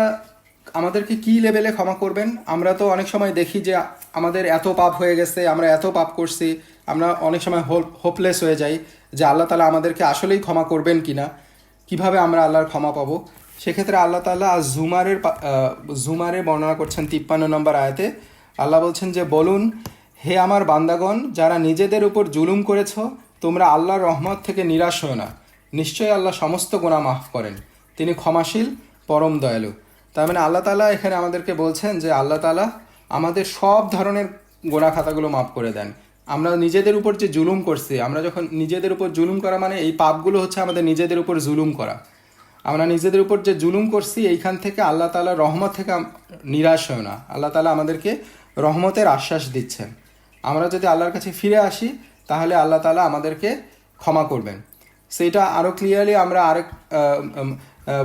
আমাদেরকে কী লেভেলে ক্ষমা করবেন, আমরা তো অনেক সময় দেখি যে আমাদের এত পাপ হয়ে গেছে, আমরা এত পাপ করছি, আমরা অনেক সময় হোপলেস হয়ে যাই যে আল্লাহ তাআলা আমাদেরকে আসলেই ক্ষমা করবেন কিনা, কিভাবে আমরা আল্লাহর ক্ষমা পাবো। সেক্ষেত্রে আল্লাহ তাআলা জুমারে বর্ণনা করছেন 53 নম্বর আয়াতে। আল্লাহ বলছেন যে বলুন, হে আমার বান্দাগণ, যারা নিজেদের উপর জুলুম করেছ, তোমরা আল্লাহর রহমত থেকে নিরাশ হও না, নিশ্চয়ই আল্লাহ সমস্ত গুনাহ মাফ করেন, তিনি ক্ষমাশীল পরম দয়ালু। তার মানে আল্লাহ তাআলা এখানে আমাদেরকে বলছেন যে আল্লাহ তাআলা আমাদের সব ধরনের গুনাহ খাতাগুলো মাফ করে দেন। আমরা নিজেদের উপর যে জুলুম করছি, আমরা যখন নিজেদের উপর জুলুম করা, মানে এই পাপগুলো হচ্ছে আমাদের নিজেদের উপর জুলুম করা, আমরা নিজেদের উপর যে জুলুম করছি, এইখান থেকে আল্লাহ তাআলার রহমত থেকে নিরাশ হয় না, আল্লাহ তাআলা আমাদেরকে রহমতের আশ্বাস দিচ্ছেন। আমরা যদি আল্লাহর কাছে ফিরে আসি, তাহলে আল্লাহ তাআলা আমাদেরকে ক্ষমা করবেন। সেইটা আরও ক্লিয়ারলি আমরা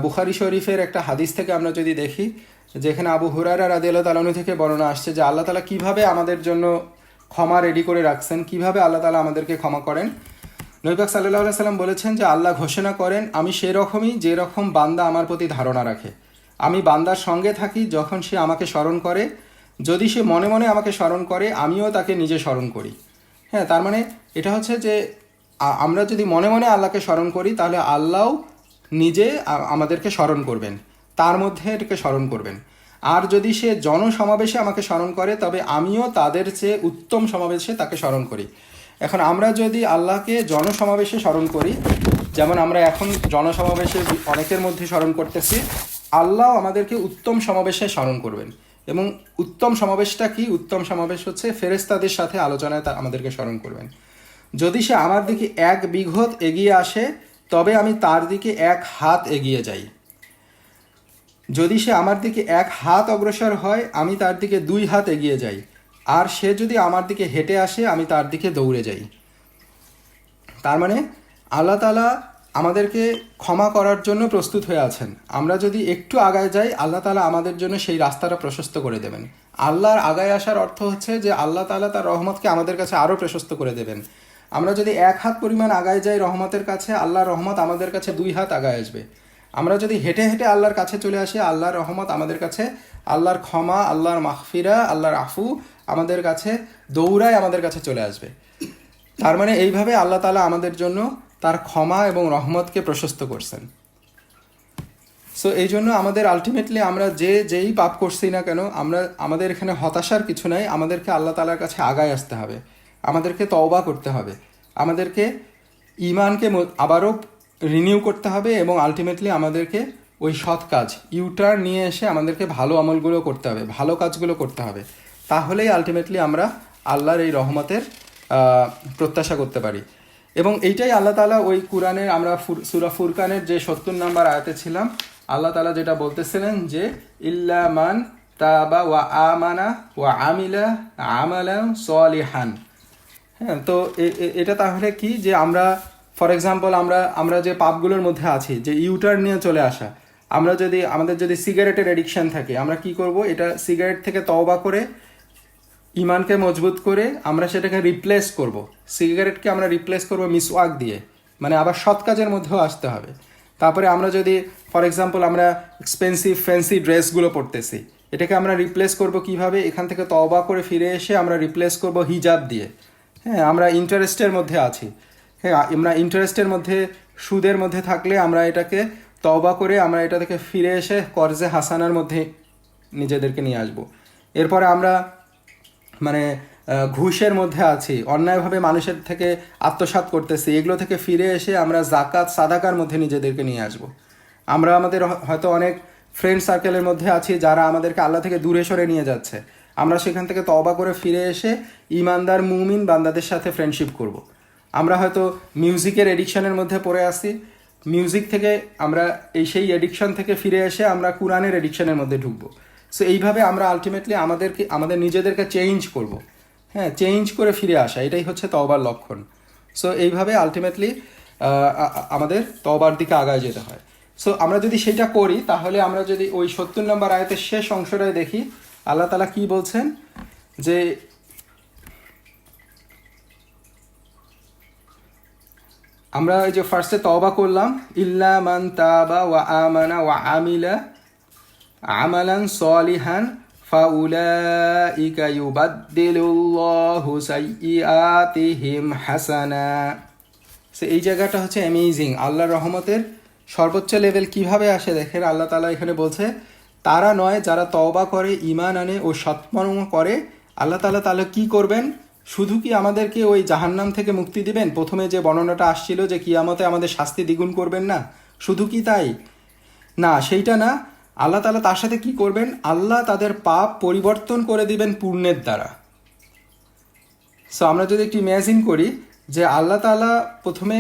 বুখারী শরীফের একটা হাদিস থেকে আমরা যদি দেখি, যেখানে আবু হুরায়রা রাদিয়াল্লাহু তাআলা আনহু থেকে বর্ণনা আসছে যে আল্লাহ তাআলা কীভাবে আমাদের জন্য ক্ষমা রেডি করে রাখছেন, কিভাবে আল্লাহ তাআলা আমাদেরকে ক্ষমা করেন। নবী পাক সাল্লাল্লাহু আলাইহি সাল্লাম বলেছেন যে আল্লাহ ঘোষণা করেন, আমি সেরকমই যেরকম বান্দা আমার প্রতি ধারণা রাখে। আমি বান্দার সঙ্গে থাকি যখন সে আমাকে স্মরণ করে, যদি সে মনে মনে আমাকে স্মরণ করে, আমিও তাকে নিজে স্মরণ করি। হ্যাঁ, তার মানে এটা হচ্ছে যে আমরা যদি মনে মনে আল্লাহকে স্মরণ করি, তাহলে আল্লাহও নিজে আমাদেরকে স্মরণ করবেন, তার মধ্যে এটাকে স্মরণ করবেন। আর যদি সে জনসমাবেশে আমাকে স্মরণ করে তবে আমিও তাদের চেয়ে উত্তম সমাবেশে তাকে স্মরণ করি। এখন আমরা যদি আল্লাহকে জনসমাবেশে স্মরণ করি, যেমন আমরা এখন জনসমাবেশে অনেকের মধ্যে স্মরণ করতেছি, আল্লাহ আমাদেরকে উত্তম সমাবেশে স্মরণ করবেন। এবং উত্তম সমাবেশটা কি? উত্তম সমাবেশ হচ্ছে ফেরেশতাদের সাথে আলোচনায় আমাদেরকে স্মরণ করবেন। যদি সে আমার দিকে 1 বিঘত এগিয়ে আসে তবে আমি তার দিকে 1 হাত এগিয়ে যাই। যদি সে আমার দিকে 1 হাত অগ্রসর হয় আমি তার দিকে 2 হাত এগিয়ে যাই। আর সে যদি আমার দিকে হেঁটে আসে আমি তার দিকে দৌড়ে যাই। তার মানে আল্লাহ তাআলা আমাদেরকে ক্ষমা করার জন্য প্রস্তুত হয়ে আছেন। আমরা যদি একটু আগায় যাই আল্লাহ তাআলা আমাদের জন্য সেই রাস্তাটা প্রশস্ত করে দেবেন। আল্লাহর আগায় আসার অর্থ হচ্ছে যে আল্লাহ তাআলা তার রহমতকে আমাদের কাছে আরও প্রশস্ত করে দেবেন। আমরা যদি 1 হাত পরিমাণ আগায় যাই রহমতের কাছে, আল্লাহর রহমত আমাদের কাছে 2 হাত আগায় আসবে। আমরা যদি হেঁটে হেঁটে আল্লাহর কাছে চলে আসি, আল্লাহর রহমত আমাদের কাছে, আল্লাহর ক্ষমা, আল্লাহর মাগফিরা, আল্লাহর আফু আমাদের কাছে দৌড়ায় আমাদের কাছে চলে আসবে। তার মানে এইভাবে আল্লাহ তাআলা আমাদের জন্য তার ক্ষমা এবং রহমতকে প্রশস্ত করছেন। সো এই জন্য আমাদের আলটিমেটলি আমরা যেই পাপ করছি না কেন, আমাদের এখানে হতাশার কিছু নাই। আমাদেরকে আল্লাহ তাআলার কাছে আগায় আসতে হবে, আমাদেরকে তওবা করতে হবে, আমাদেরকে ঈমানকে আবারও রিনিউ করতে হবে এবং আলটিমেটলি আমাদেরকে ওই সৎ কাজ ইউটার্ন নিয়ে এসে আমাদেরকে ভালো আমলগুলো করতে হবে, ভালো কাজগুলো করতে হবে। তাহলেই আলটিমেটলি আমরা আল্লাহর এই রহমতের প্রত্যাশা করতে পারি। এবং এইটাই আল্লাহ তাআলা ওই কোরআনের, আমরা সূরা ফুরকানের যে 70 নম্বর আয়াতে ছিলাম, আল্লাহ তাআলা যেটা বলতেছিলেন যে ইল্লা মান তাবা ওয়া আমানা ওয়া আমিলা আমালান সলিহান। হ্যাঁ, তো এটা তাহলে কি যে আমরা ফর এক্সাম্পল আমরা যে পাপগুলোর মধ্যে আছি, যে ইউটার্ন নিয়ে চলে আসা, আমাদের যদি সিগারেটের এডিকশন থাকে আমরা কি করব? এটা সিগারেট থেকে তওবা করে ঈমানকে মজবুত করে আমরা সেটাকে রিপ্লেস করব। সিগারেটকে আমরা রিপ্লেস করব মিসওয়াক দিয়ে, মানে আবার সৎ কাজের মধ্যেও আসতে হবে। তারপরে আমরা যদি ফর এক্সাম্পল আমরা এক্সপেন্সিভ ফ্যান্সি ড্রেসগুলো পরতেছি, এটাকে আমরা রিপ্লেস করব কিভাবে? এখান থেকে তওবা করে ফিরে এসে আমরা রিপ্লেস করব হিজাব দিয়ে। হ্যাঁ, আমরা ইন্টারেস্টের মধ্যে আছি, হ্যাঁ, আমরা ইন্টারেস্টের মধ্যে, সুদের মধ্যে থাকলে আমরা এটাকে তওবা করে আমরা এটা থেকে ফিরে এসে কর্জে হাসানার মধ্যে নিজেদেরকে নিয়ে আসব। এরপরে আমরা মানে ঘুষের মধ্যে আছি, অন্যায়ভাবে মানুষের থেকে আত্মসাৎ করতেছি, এগুলো থেকে ফিরে এসে আমরা জাকাত সাদাকার মধ্যে নিজেদেরকে নিয়ে আসব। আমরা আমাদের হয়তো অনেক ফ্রেন্ড সার্কেলের মধ্যে আছি যারা আমাদেরকে আল্লাহ থেকে দূরে সরে নিয়ে যাচ্ছে, আমরা সেখান থেকে তওবা করে ফিরে এসে ইমানদার মুমিন বান্দাদের সাথে ফ্রেন্ডশিপ করব। আমরা হয়তো মিউজিকের এডিকশনের মধ্যে পড়ে আসি, মিউজিক থেকে আমরা সেই এডিকশন থেকে ফিরে এসে আমরা কোরআনের এডিকশনের মধ্যে ঢুকবো। সো এইভাবে আমরা আলটিমেটলি আমাদের নিজেদেরকে চেঞ্জ করব। হ্যাঁ, চেঞ্জ করে ফিরে আসা, এটাই হচ্ছে তওবার লক্ষণ। সো এইভাবে আলটিমেটলি আমাদের তওবার দিকে আগায় যেতে হয়। সো আমরা যদি সেটা করি, তাহলে আমরা যদি ওই 70 নম্বর আয়াতের শেষ অংশটায় দেখি আল্লাহ তাআলা কি বলছেন, যে আমরা এই যে ফার্স্টে তওবা করলাম, ইল্লা মান তাবা ওয়া আমানা ওয়া আমিলা আমালান সলিহান ফাউলাইকা ইউবাদদিলুল্লাহু সাইয়্যাতিহিম হাসানা। সো এই জায়গাটা হচ্ছে অ্যামেজিং। আল্লাহর রহমতের সর্বোচ্চ লেভেল কিভাবে আসে দেখেন, আল্লাহ তাআলা এখানে বলছে তারা নয় যারা তওবা করে, ঈমান আনে ও সৎকর্ম করে, আল্লাহ তাআলা তাহলে কি করবেন? শুধু কি আমাদেরকে ওই জাহান্নাম থেকে মুক্তি দিবেন? প্রথমে যে বর্ণনাটা আসছিল যে কিয়ামতে আমাদের শাস্তি দ্বিগুণ করবেন না, শুধু কি তাই না? সেইটা না, আল্লাহ তাআলা তার সাথে কি করবেন? আল্লাহ তাদের পাপ পরিবর্তন করে দিবেন পুণ্যের দ্বারা। সো আমরা যদি একটু ইম্যাজিন করি যে আল্লাহ তাআলা প্রথমে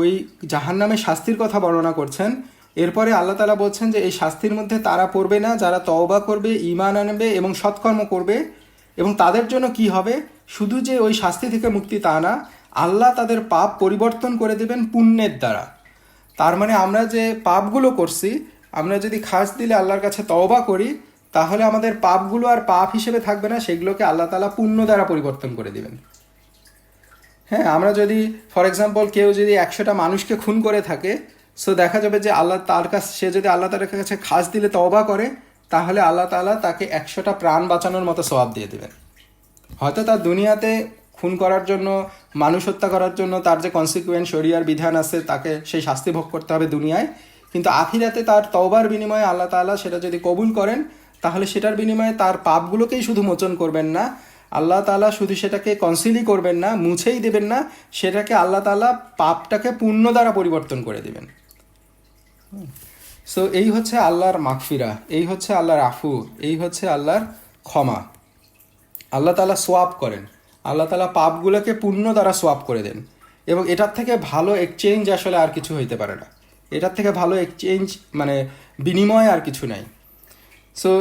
ওই জাহান্নামের শাস্তির কথা বর্ণনা করছেন, এরপরে আল্লাহ তাআলা বলছেন যে এই শাস্তির মধ্যে তারা পড়বে না যারা তওবা করবে, ঈমান আনবে এবং সৎকর্ম করবে। এবং তাদের জন্য কি হবে? শুধু যে ওই শাস্তি থেকে মুক্তি তা না, আল্লাহ তাদের পাপ পরিবর্তন করে দেবেন পুণ্যের দ্বারা। তার মানে আমরা যে পাপগুলো করছি, আমরা যদি খাস দিলে আল্লাহর কাছে তওবা করি, তাহলে আমাদের পাপগুলো আর পাপ হিসেবে থাকবে না, সেগুলোকে আল্লাহ তাআলা পুণ্য দ্বারা পরিবর্তন করে দিবেন। হ্যাঁ, আমরা যদি ফর এক্সাম্পল কেউ যদি 100টা মানুষকে খুন করে থাকে, সো দেখা যাবে যে সে যদি আল্লাহ তাআলার কাছে খাস দিলে তওবা করে, তাহলে আল্লাহ তাআলা তাকে 100টা প্রাণ বাঁচানোর মতো সওয়াব দিয়ে দেবেন। হয়তো তার দুনিয়াতে খুন করার জন্য, মানুষ হত্যা করার জন্য তার যে কনসিকুয়েন্স শরিয়ার বিধান আছে, তাকে সেই শাস্তি ভোগ করতে হবে দুনিয়ায়, কিন্তু আখিরাতে তার তওবার বিনিময়ে আল্লাহ তাআলা সেটা যদি কবুল করেন, তাহলে সেটার বিনিময়ে তার পাপগুলোকেই শুধু মোচন করবেন না, আল্লাহ তাআলা শুধু সেটাকে কনসিলই করবেন না, মুছেই দেবেন না, সেটাকে আল্লাহ তাআলা পাপটাকে পুণ্য দ্বারা পরিবর্তন করে দেবেন। সো এই হচ্ছে আল্লাহর মাগফিরা, এই হচ্ছে আল্লাহর আফু, এই হচ্ছে আল্লাহর ক্ষমা। আল্লাহ তাআলা সোয়াব করেন, আল্লাহ তাআলা পাপগুলোকে পুণ্য দ্বারা সোয়াব করে দেন, এবং এটার থেকে ভালো এক্সচেঞ্জ আসলে আর কিছু হইতে পারে না। এটার থেকে ভালো এক্সচেঞ্জ মানে বিনিময় আর কিছু নাই। সো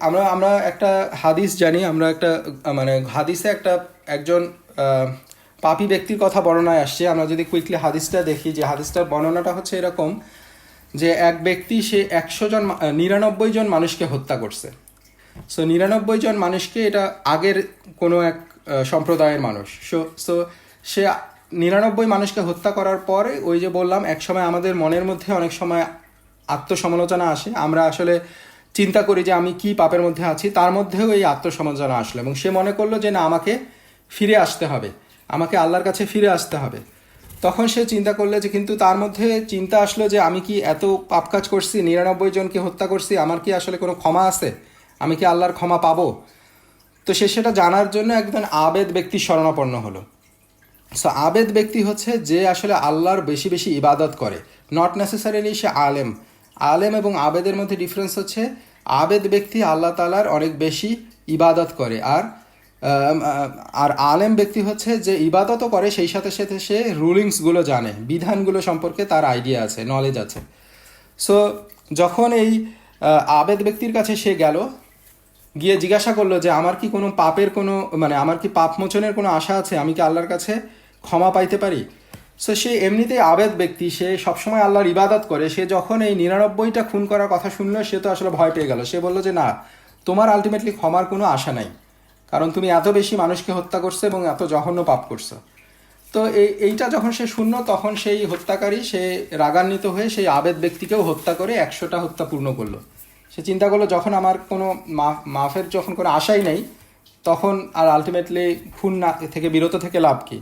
আমরা আমরা একটা হাদিস জানি, আমরা একটা মানে হাদিসে একজন পাপী ব্যক্তির কথা বর্ণনায় আসছে। আমরা যদি কুইকলি হাদিসটা দেখি, যে হাদিসটার বর্ণনাটা হচ্ছে এরকম যে এক ব্যক্তি সে 99 জন মানুষকে হত্যা করছে। সো 99 জন মানুষকে, এটা আগের কোনো এক সম্প্রদায়ের মানুষ। সো সে 99 মানুষকে হত্যা করার পরে, ওই যে বললাম এক সময় আমাদের মনের মধ্যে অনেক সময় আত্মসমালোচনা আসে, আমরা আসলে চিন্তা করি যে আমি কি পাপের মধ্যে আছি, তার মধ্যেও এই আত্মসমালোচনা আসলো এবং সে মনে করলো যে না, আমাকে ফিরে আসতে হবে, আমাকে আল্লাহর কাছে ফিরে আসতে হবে। তখন সে চিন্তা করলে যে, কিন্তু তার মধ্যে চিন্তা আসলো যে আমি কি এত পাপ কাজ করছি, 99 জনকে হত্যা করছি, আমার কি আসলে কোনো ক্ষমা আছে, আমি কি আল্লাহর ক্ষমা পাবো? তো সে সেটা জানার জন্য একজন আবেদ ব্যক্তির শরণাপন্ন হলো। সো আবেদ ব্যক্তি হচ্ছে যে আসলে আল্লাহর বেশি বেশি ইবাদত করে, নট নেসেসারিলি সে আলেম। আলেম এবং আবেদের মধ্যে ডিফারেন্স হচ্ছে, আবেদ ব্যক্তি আল্লাহ তাআলার অনেক বেশি ইবাদত করে, আর আলেম ব্যক্তি হচ্ছে যে ইবাদতও করে, সেই সাথে সাথে সে রুলিংসগুলো জানে, বিধানগুলো সম্পর্কে তার আইডিয়া আছে, নলেজ আছে। সো যখন এই আবেদ ব্যক্তির কাছে সে গিয়ে জিজ্ঞাসা করলো যে আমার কি কোনো পাপের কোনো মানে আমার কি পাপ মোচনের কোনো আশা আছে, আমি কি আল্লাহর কাছে ক্ষমা পাইতে পারি? সো সে এমনিতেই আবেদ ব্যক্তি, সে সবসময় আল্লাহর ইবাদত করে, সে যখন এই 99টা খুন করার কথা শুনলো, সে তো আসলে ভয় পেয়ে গেল। সে বললো যে না, তোমার আলটিমেটলি ক্ষমার কোনো আশা নাই, কারণ তুমি এত বেশি মানুষকে হত্যা করছো এবং এত জঘন্য পাপ করছো। তো এইটা যখন সে শুনলো, তখন সেই হত্যাকারী সে রাগান্বিত হয়ে সেই আবেদ ব্যক্তিকেও হত্যা করে 100টা হত্যা পূর্ণ করলো। সে চিন্তা করলো যখন আমার কোনো মাফের যখন কোনো আশাই নেই, তখন আর আলটিমেটলি খুন না থেকে বিরত থেকে লাভ কি?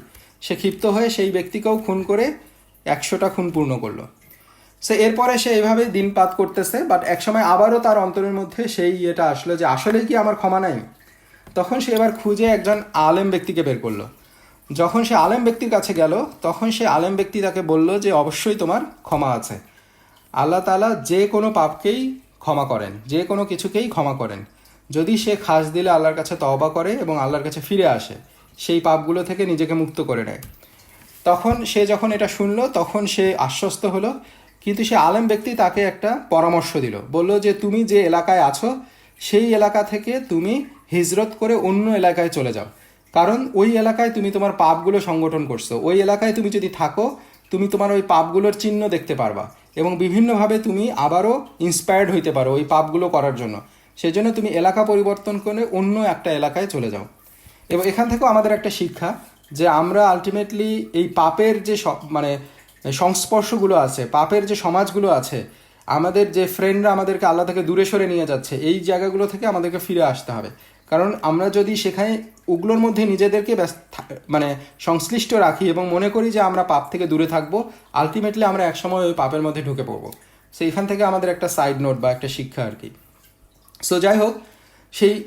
সে ক্ষিপ্ত হয়ে সেই ব্যক্তিকেও খুন করে 100টা খুন পূর্ণ করলো। সে এরপরে সে এইভাবেই দিনপাত করতেছে, বাট একসময় আবারও তার অন্তরের মধ্যে সেই ইয়েটা আসলো যে আসলেই কি আমার ক্ষমা নাই? তখন সে এবার খুঁজে একজন আলেম ব্যক্তিকে বের করলো। যখন সে আলেম ব্যক্তির কাছে গেল, তখন সে আলেম ব্যক্তি তাকে বলল যে অবশ্যই তোমার ক্ষমা আছে, আল্লাহ তাআলা যে কোনো পাপকেই ক্ষমা করেন, যে কোনো কিছুকেই ক্ষমা করেন, যদি সে খাস দিলে আল্লাহর কাছে তওবা করে এবং আল্লাহর কাছে ফিরে আসে, সেই পাপগুলো থেকে নিজেকে মুক্ত করে নেয়। তখন সে যখন এটা শুনলো, তখন সে আশ্বস্ত হলো। কিন্তু সে আলেম ব্যক্তি তাকে একটা পরামর্শ দিল, বলল যে তুমি যে এলাকায় আছো, সেই এলাকা থেকে তুমি হিজরত করে অন্য এলাকায় চলে যাও, কারণ ওই এলাকায় তুমি তোমার পাপগুলো সংগঠন করছো, ওই এলাকায় তুমি যদি থাকো, তুমি তোমার ওই পাপগুলোর চিহ্ন দেখতে পারবা এবং বিভিন্নভাবে তুমি আবারও ইন্সপায়ার্ড হইতে পারো ওই পাপগুলো করার জন্য। সেই জন্য তুমি এলাকা পরিবর্তন করে অন্য একটা এলাকায় চলে যাও। এবং এখান থেকেও আমাদের একটা শিক্ষা, যে আমরা আলটিমেটলি এই পাপের যে মানে সংস্পর্শগুলো আছে, পাপের যে সমাজগুলো আছে, আমাদের যে ফ্রেন্ডরা আমাদেরকে আল্লাহ থেকে দূরে সরে নিয়ে যাচ্ছে, এই জায়গাগুলো থেকে আমাদেরকে ফিরে আসতে হবে। কারণ আমরা যদি সেখানে ওগুলোর মধ্যে নিজেদেরকে মানে সংশ্লিষ্ট রাখি এবং মনে করি যে আমরা পাপ থেকে দূরে থাকবো, আলটিমেটলি আমরা একসময় ওই পাপের মধ্যে ঢুকে পড়বো। সো এখান থেকে আমাদের একটা সাইড নোট বা একটা শিক্ষা আর কি। সো যাই হোক,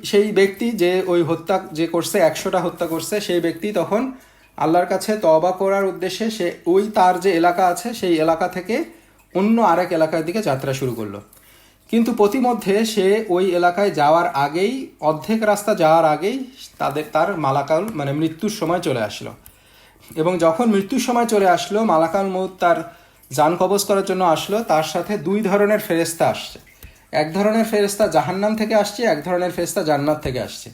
সেই ব্যক্তি যে ওই হত্যা যে করছে, 100টা হত্যা করছে, সেই ব্যক্তি তখন আল্লাহর কাছে তওবা করার উদ্দেশ্যে সে ওই তার যে এলাকা আছে, সেই এলাকা থেকে অন্য আরেক এলাকার দিকে যাত্রা শুরু করলো। কিন্তু প্রতিমধ্যে সে ওই এলাকায় যাওয়ার আগেই, অর্ধেক রাস্তা যাওয়ার আগেই তার মালাকাল মানে মৃত্যুর সময় চলে আসলো। এবং যখন মৃত্যুর সময় চলে আসলো, মালাকাল মউত তার জান কবজ করার জন্য আসলো, তার সাথে 2 ধরনের ফেরেশতা আসছে। এক ধরনের ফেরেশতা জাহান্নাম থেকে আসছে, এক ধরনের ফেরেশতা জান্নাত থেকে আসছে।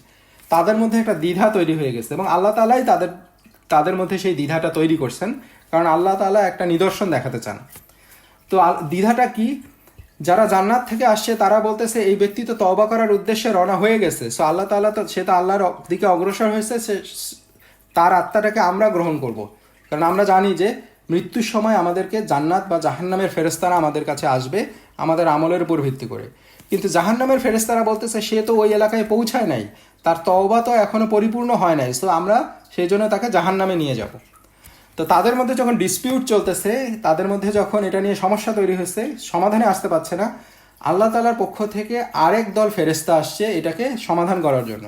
তাদের মধ্যে একটা দ্বিধা তৈরি হয়ে গেছে এবং আল্লাহ তাআলাই তাদের মধ্যে সেই দ্বিধাটা তৈরি করছেন, কারণ আল্লাহ তাআলা একটা নিদর্শন দেখাতে চান। তো দ্বিধাটা কি? যারা জান্নাত থেকে আসছে তারা বলতেছে এই ব্যক্তি তো তওবা করার উদ্দেশ্যে রওনা হয়ে গেছে, সো আল্লাহ তাআলা তো সে তো আল্লাহর দিকে অগ্রসর হয়েছে, তার আত্মাটাকে আমরা গ্রহণ করব। কারণ আমরা জানি যে মৃত্যুর সময় আমাদেরকে জান্নাত বা জাহান্নামের ফেরেশতারা আমাদের কাছে আসবে আমাদের আমলের উপর ভিত্তি করে। কিন্তু জাহান্নামের ফেরেশতারা বলতেছে সে তো ওই এলাকায় পৌঁছায় নাই, তার তওবা তো এখনো পরিপূর্ণ হয় নাই, সো আমরা সেই জন্য তাকে জাহান্নামে নিয়ে যাব। তো তাদের মধ্যে যখন ডিসপিউট চলতেছে, তাদের মধ্যে যখন এটা নিয়ে সমস্যা তৈরি হয়েছে, সমাধানে আসতে পারছে না, আল্লাহ তাআলার পক্ষ থেকে আরেক দল ফেরেশতা আসছে এটাকে সমাধান করার জন্য।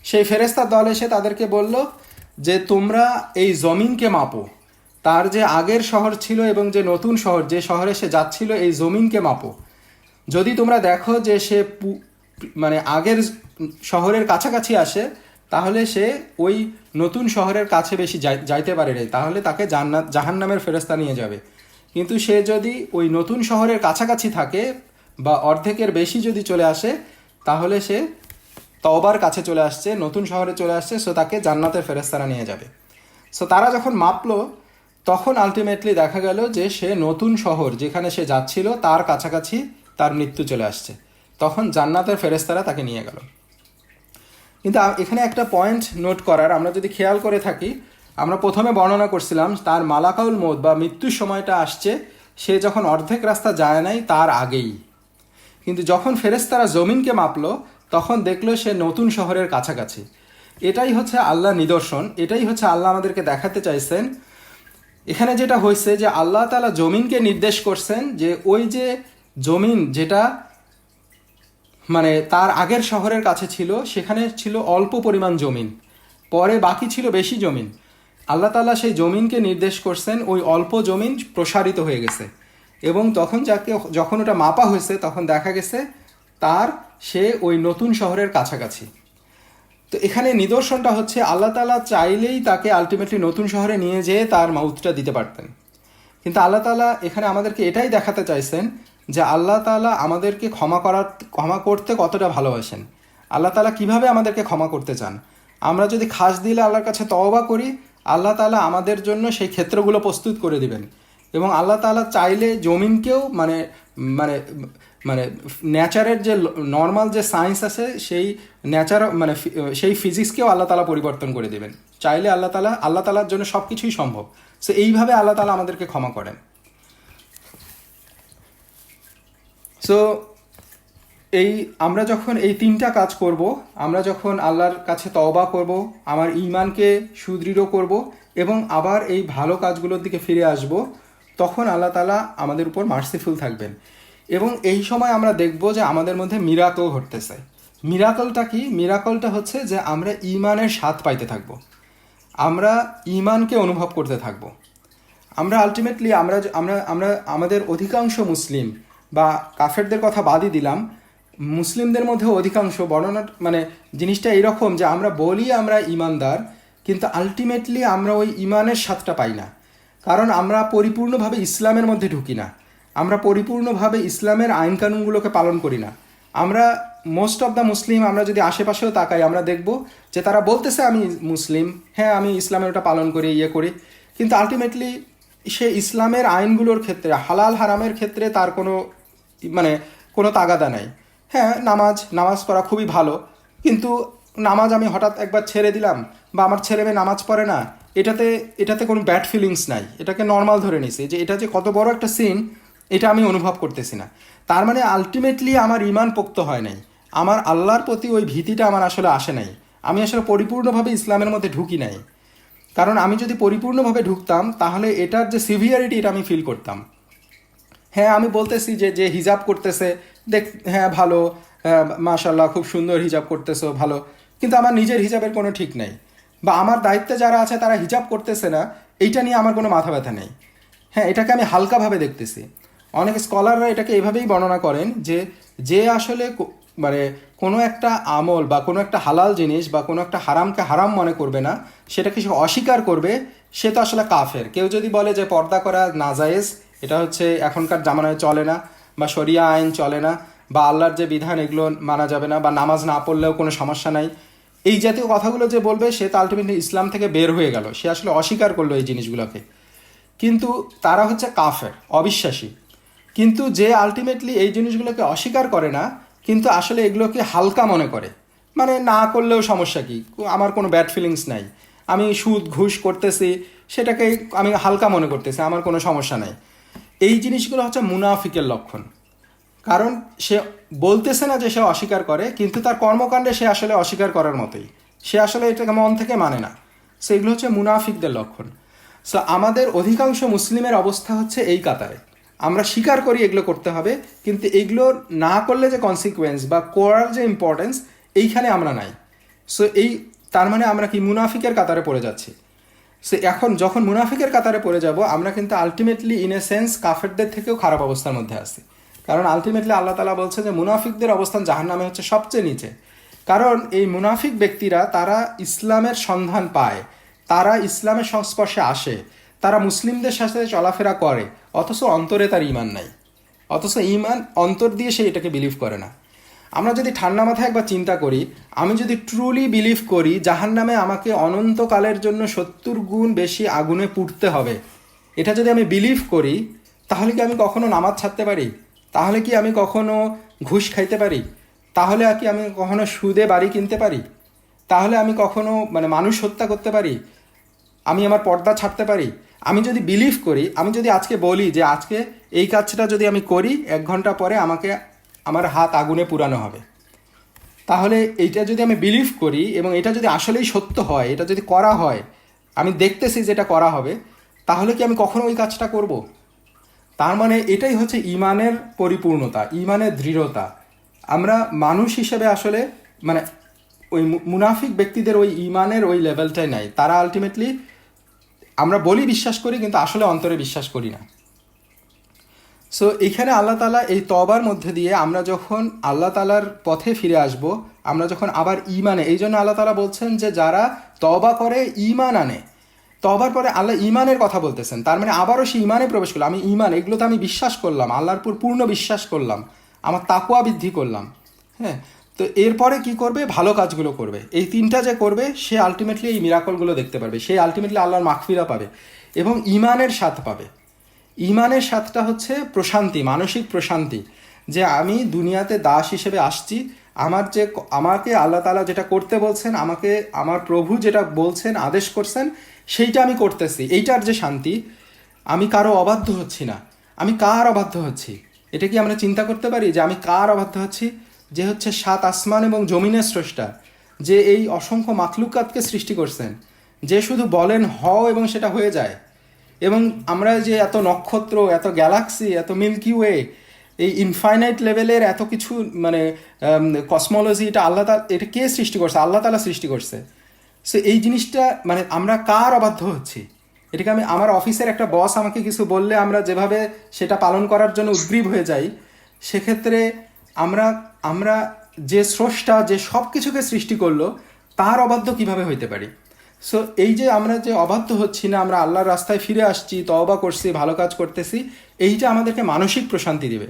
সেই ফেরেশতার দল এসে তাদেরকে বলল যে তোমরা এই জমিনকে মাপো, তার যে আগের শহর ছিল এবং যে নতুন শহর, যে শহরে সে যাচ্ছিল, এই জমিনকে মাপো। যদি তোমরা দেখো যে সে মানে আগের শহরের কাছাকাছি আসে, তাহলে সে ওই নতুন শহরের কাছে বেশি যাইতে পারে রে, তাহলে তাকে জাহান্নামের ফেরেশতা নিয়ে যাবে। কিন্তু সে যদি ওই নতুন শহরের কাছাকাছি থাকে বা অর্ধেকের বেশি যদি চলে আসে, তাহলে সে তওবার কাছে চলে আসছে, নতুন শহরে চলে আসছে, সো তাকে জান্নাতের ফেরেশতারা নিয়ে যাবে। সো তারা যখন মাপলো, তখন আলটিমেটলি দেখা গেল যে সে নতুন শহর যেখানে সে যাচ্ছিল তার কাছাকাছি তার মৃত্যু চলে আসছে। তখন জান্নাতের ফেরেশতারা তাকে নিয়ে গেল। কিন্তু এখানে একটা পয়েন্ট নোট করার, আমরা যদি খেয়াল করে থাকি, আমরা প্রথমে বর্ণনা করছিলাম তার মালাকাউল মউত বা মৃত্যুর সময়টা আসছে সে যখন অর্ধেক রাস্তা যায় নাই তার আগেই। কিন্তু যখন ফেরেশতারা জমিনকে মাপলো, তখন দেখলো সে নতুন শহরের কাছাকাছি। এটাই হচ্ছে আল্লাহ নিদর্শন, এটাই হচ্ছে আল্লাহ আমাদেরকে দেখাতে চাইছেন। এখানে যেটা হয়েছে যে আল্লাহ তাআলা জমিনকে নির্দেশ করছেন যে ওই যে জমিন যেটা মানে তার আগের শহরের কাছে ছিল, সেখানে ছিল অল্প পরিমাণ জমিন, পরে বাকি ছিল বেশি জমিন। আল্লাহ তাআলা সেই জমিনকে নির্দেশ করছেন ওই অল্প জমিন প্রসারিত হয়ে গেছে, এবং যখন ওটা মাপা হয়েছে তখন দেখা গেছে সে ওই নতুন শহরের কাছাকাছি। তো এখানে নিদর্শনটা হচ্ছে আল্লাহ তাআলা চাইলেই তাকে আলটিমেটলি নতুন শহরে নিয়ে যেয়ে তার মাউতটা দিতে পারতেন। কিন্তু আল্লাহ তাআলা এখানে আমাদেরকে এটাই দেখাতে চাইছেন যে আল্লাহ তাআলা আমাদেরকে ক্ষমা করতে কতটা ভালোবাসেন। আল্লাহ তাআলা কিভাবে আমাদেরকে ক্ষমা করতে চান। আমরা যদি খাস দিলে আল্লাহর কাছে তওবা করি, আল্লাহ তাআলা আমাদের জন্য সেই ক্ষেত্রগুলো প্রস্তুত করে দিবেন। এবং আল্লাহ তাআলা চাইলে জমিনকেও মানে মানে মানে ন্যাচারের যে নর্মাল যে সায়েন্স আছে সেই সেই ফিজিক্সকেও আল্লাহ তাআলা পরিবর্তন করে দেবেন। চাইলে আল্লাহ তাআলার জন্য সব কিছুই সম্ভব। সো এইভাবে আল্লাহ তাআলা আমাদেরকে ক্ষমা করেন। সো আমরা যখন এই তিনটা কাজ করব, আমরা যখন আল্লাহর কাছে তওবা করব, আমার ঈমানকে সুদৃঢ় করব এবং আবার এই ভালো কাজগুলোর দিকে ফিরে আসব, তখন আল্লাহ তাআলা আমাদের উপর মার্সিফুল থাকবেন। এবং এই সময় আমরা দেখব যে আমাদের মধ্যে মিরাকল ঘটতেছে। মিরাকলটা কি? মিরাকলটা হচ্ছে যে আমরা ঈমানের স্বাদ পাইতে থাকব, আমরা ঈমানকে অনুভব করতে থাকব। আমরা আলটিমেটলি আমাদের অধিকাংশ মুসলিম বা কাফেরদের কথা বাদই দিলাম, মুসলিমদের মধ্যে অধিকাংশ বর্ণনা জিনিসটা এরকম যে আমরা বলি আমরা ঈমানদার, কিন্তু আলটিমেটলি আমরা ওই ঈমানের স্বাদটা পাই না। কারণ আমরা পরিপূর্ণভাবে ইসলামের মধ্যে ঢুকি না, আমরা পরিপূর্ণভাবে ইসলামের আইন কানুনগুলোকে পালন করি না। আমরা মোস্ট অফ দ্য মুসলিম, আমরা যদি আশেপাশেও তাকাই, আমরা দেখব যে তারা বলতেছে আমি মুসলিম, হ্যাঁ আমি ইসলামের ওটা পালন করি, করি, কিন্তু আলটিমেটলি সে ইসলামের আইনগুলোর ক্ষেত্রে, হালাল হারামের ক্ষেত্রে তার কোনো তাগাদা নাই। হ্যাঁ, নামাজ পড়া খুবই ভালো, কিন্তু নামাজ আমি হঠাৎ একবার ছেড়ে দিলাম বা আমার ছেলে মেয়ে নামাজ পড়ে না, এটাতে কোনো ব্যাড ফিলিংস নাই, এটাকে নর্মাল ধরে নিছি যে এটা যে কত বড় একটা সিন এটা আমি অনুভব করতেছি না। তার মানে আলটিমেটলি আমার ঈমান পোক্ত হয় নাই, আমার আল্লাহর প্রতি ওই ভীতিটা আমার আসলে আসে নাই, আমি আসলে পরিপূর্ণভাবে ইসলামের মধ্যে ঢুকি নাই। কারণ আমি যদি পরিপূর্ণভাবে ঢুকতাম তাহলে এটার যে সিভিয়ারিটি এটা আমি ফিল করতাম। হ্যাঁ, আমি বলতেছি যে হিজাব করতেছে হ্যাঁ ভালো, মাশাআল্লাহ খুব সুন্দর হিজাব করতেছো, ভালো, কিন্তু আমার নিজের হিজাবের কোনো ঠিক নেই, বা আমার দায়িত্বে যারা আছে তারা হিজাব করতেছে না, এইটা নিয়ে আমার কোনো মাথা ব্যথা নেই। হ্যাঁ, এটাকে আমি হালকাভাবে দেখতেছি। অনেক স্কলাররা এটাকে এভাবেই বর্ণনা করেন যে আসলে কোনো একটা আমল বা কোনো একটা হালাল জিনিস বা কোনো একটা হারামকে হারাম মনে করবে না, সেটাকে সে অস্বীকার করবে, সে তো আসলে কাফের। কেউ যদি বলে যে পর্দা করা নাজায়েজ, এটা হচ্ছে এখনকার জামানায় চলে না, বা শরিয়া আইন চলে না, বা আল্লাহর যে বিধান এগুলো মানা যাবে না, বা নামাজ না পড়লেও কোনো সমস্যা নাই, এই জাতীয় কথাগুলো যে বলবে, সে তো আলটিমেটলি ইসলাম থেকে বের হয়ে গেল, সে আসলে অস্বীকার করলো এই জিনিসগুলোকে। কিন্তু তারা হচ্ছে কাফের, অবিশ্বাসী। কিন্তু যে আলটিমেটলি এই জিনিসগুলোকে অস্বীকার করে না, কিন্তু আসলে এগুলোকে হালকা মনে করে, না করলেও সমস্যা কি, আমার কোনো ব্যাড ফিলিংস নাই, আমি সুদ ঘুষ করতেছি সেটাকে আমি হালকা মনে করতেছি, আমার কোনো সমস্যা নাই, এই জিনিসগুলো হচ্ছে মুনাফিকের লক্ষণ। কারণ সে বলতেছে না যে সে অস্বীকার করে, কিন্তু তার কর্মকাণ্ডে সে আসলে অস্বীকার করার মতোই, সে আসলে এটাকে মন থেকে মানে না। সো এগুলো হচ্ছে মুনাফিকদের লক্ষণ। সো আমাদের অধিকাংশ মুসলিমের অবস্থা হচ্ছে এই কাতারে। আমরা স্বীকার করি এগুলো করতে হবে, কিন্তু এগুলো না করলে যে কনসিকুয়েন্স বা করার যে ইম্পর্টেন্স এইখানে আমরা নাই। সো তার মানে আমরা কি মুনাফিকের কাতারে পড়ে যাচ্ছি। সো এখন যখন মুনাফিকের কাতারে পড়ে যাব, আমরা কিন্তু আলটিমেটলি ইন এ সেন্স কাফেরদের থেকেও খারাপ অবস্থার মধ্যে আছি। কারণ আলটিমেটলি আল্লাহ তাআলা বলছে যে মুনাফিকদের অবস্থান জাহান্নামে হচ্ছে সবচেয়ে নিচে। কারণ এই মুনাফিক ব্যক্তিরা তারা ইসলামের সন্ধান পায়, তারা ইসলামের সংস্পর্শে আসে, তারা মুসলিমদের সাথে চলাফেরা করে, অথচ অন্তরে তার ঈমান নাই, অথচ ঈমান অন্তর দিয়ে সে এটাকে বিলিভ করে না। আমরা যদি ঠান্ডা মাথায় একবার চিন্তা করি, আমি যদি ট্রুলি বিলিভ করি জাহান্নামে আমাকে অনন্তকালের জন্য 70 গুণ বেশি আগুনে পুড়তে হবে, এটা যদি আমি বিলিভ করি, তাহলে কি আমি কখনো নামাজ ছাড়তে পারি? তাহলে কি আমি কখনো ঘুষ খাইতে পারি? তাহলে কি আমি কখনো সুদে বাড়ি কিনতে পারি? তাহলে আমি কখনো মানুষ হত্যা করতে পারি? আমি আমার পর্দা ছাড়তে পারি? আমি যদি বিলিভ করি, আমি যদি আজকে বলি যে আজকে এই কাজটা যদি আমি করি 1 ঘন্টা পরে আমাকে আমার হাত আগুনে পুরানো হবে, তাহলে এইটা যদি আমি বিলিভ করি এবং এটা যদি আসলেই সত্য হয়, এটা যদি করা হয়, আমি দেখতেছি যেটা করা হবে, তাহলে কি আমি কখনো ওই কাজটা করব? তার মানে এটাই হচ্ছে ঈমানের পরিপূর্ণতা, ঈমানের দৃঢ়তা। আমরা মানুষ হিসেবে আসলে ওই মুনাফিক ব্যক্তিদের ওই ঈমানের ওই লেভেলটাই নাই। তারা আলটিমেটলি আমরা বলি বিশ্বাস করি, কিন্তু আসলে অন্তরে বিশ্বাস করি না। সো এখানে আল্লাহ তাআলা এই তওবার মধ্যে দিয়ে আমরা যখন আল্লাহ তাআলার পথে ফিরে আসব, আমরা যখন আবার ঈমানে, এই জন্য আল্লাহ তাআলা বলছেন যে যারা তওবা করে ঈমান আনে, তওবার পরে আল্লাহ ঈমানের কথা বলতেছেন, তার মানে আবারও সে ঈমানে প্রবেশ করলো। আমি ঈমান, এগুলো তো আমি বিশ্বাস করলাম, আল্লাহর উপর পূর্ণ বিশ্বাস করলাম, আমার তাকওয়া বৃদ্ধি করলাম, হ্যাঁ। তো এরপরে কি করবে? ভালো কাজগুলো করবে। এই 3টা যে করবে, সে আলটিমেটলি এই মিরাকলগুলো দেখতে পারবে, সে আলটিমেটলি আল্লাহর মাগফিরা পাবে এবং ঈমানের স্বাদ পাবে। ঈমানের স্বাদটা হচ্ছে প্রশান্তি, মানসিক প্রশান্তি, যে আমি দুনিয়াতে দাস হিসেবে আসছি, আমাকে আল্লাহ তাআলা যেটা করতে বলছেন, আমাকে আমার প্রভু যেটা বলছেন, আদেশ করছেন, সেইটা আমি করতেছি। এইটার যে শান্তি, আমি কারো অবাধ্য হচ্ছি না। আমি কার অবাধ্য হচ্ছি? এটা কি আমরা চিন্তা করতে পারি যে আমি কার অবাধ্য হচ্ছি? যে হচ্ছে 7 আসমান এবং জমিনের স্রষ্টা, যে এই অসংখ্য মাখলুকাতকে সৃষ্টি করছেন, যে শুধু বলেন হও এবং সেটা হয়ে যায়। এবং আমরা যে এত নক্ষত্র, এত গ্যালাক্সি, এত মিল্কি ওয়ে, এই ইনফাইনাইট লেভেলের এত কিছু কসমোলজি, এটা কে সৃষ্টি করছে? আল্লাহ তাআলা সৃষ্টি করছে। সো এই জিনিসটা আমরা কার অবাধ্য হচ্ছি? এটাকে আমার অফিসের একটা বস আমাকে কিছু বললে আমরা যেভাবে সেটা পালন করার জন্য উদ্গ্রীব হয়ে যাই, সেক্ষেত্রে আমরা যে স্রষ্টা, যে সব কিছুকে সৃষ্টি করলো, তার অবাধ্য কিভাবে হইতে পারি? সো এই যে আমরা যে অবাধ্য হচ্ছি না, আমরা আল্লাহর রাস্তায় ফিরে আসছি, তওবা করছি, ভালো কাজ করতেছি, এইটা আমাদেরকে মানসিক প্রশান্তি দিবে।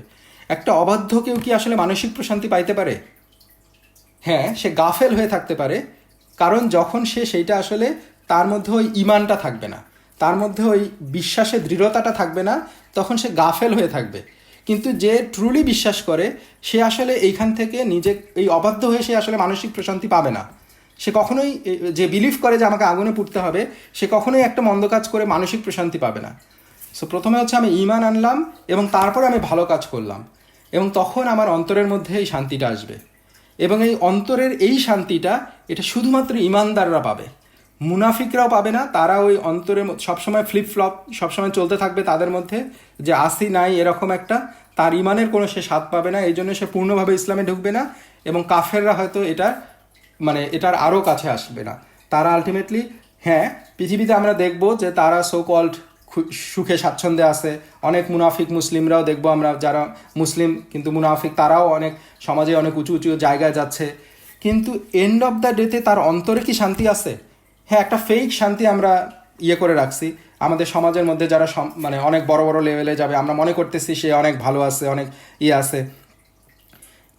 একটা অবাধ্য কেউ কি আসলে মানসিক প্রশান্তি পাইতে পারে? হ্যাঁ, সে গাফেল হয়ে থাকতে পারে, কারণ যখন সেইটা আসলে তার মধ্যে ওই ঈমানটা থাকবে না, তার মধ্যে ওই বিশ্বাসের দৃঢ়তাটা থাকবে না, তখন সে গাফেল হয়ে থাকবে। কিন্তু যে ট্রুলি বিশ্বাস করে, সে আসলে এইখান থেকে এই অবাধ্য হয়ে সে আসলে মানসিক প্রশান্তি পাবে না। সে কখনোই, যে বিলিভ করে যে আমাকে আগুনে পুড়তে হবে, সে কখনোই একটা মন্দ কাজ করে মানসিক প্রশান্তি পাবে না। সো প্রথমে হচ্ছে আমি ঈমান আনলাম এবং তারপরে আমি ভালো কাজ করলাম, এবং তখন আমার অন্তরের মধ্যে এই শান্তিটা আসবে। এবং এই অন্তরের এই শান্তিটা, এটা শুধুমাত্র ঈমানদাররা পাবে, মুনাফিকরাও পাবে না। তারা ওই অন্তরে সবসময় ফ্লিপফ্লপ সবসময় চলতে থাকবে তাদের মধ্যে, যে আসি নাই এরকম একটা, তার ঈমানের কোনো সে স্বাদ পাবে না, এই জন্য সে পূর্ণভাবে ইসলামে ঢুকবে না। এবং কাফেররা হয়তো এটার আরও কাছে আসবে না। তারা আলটিমেটলি, হ্যাঁ, পৃথিবীতে আমরা দেখব যে তারা সো কল্ড সুখে স্বাচ্ছন্দ্যে আছে। অনেক মুনাফিক মুসলিমরাও দেখব আমরা, যারা মুসলিম কিন্তু মুনাফিক, তারাও অনেক সমাজে অনেক উঁচু উঁচু জায়গায় যাচ্ছে। কিন্তু এন্ড অফ দ্য ডেতে তার অন্তরে কি শান্তি আছে? হ্যাঁ, একটা ফেক শান্তি আমরা করে রাখছি আমাদের সমাজের মধ্যে। যারা অনেক বড় বড় লেভেলে যাবে, আমরা মনে করতেছি সে অনেক ভালো আছে, অনেক আছে,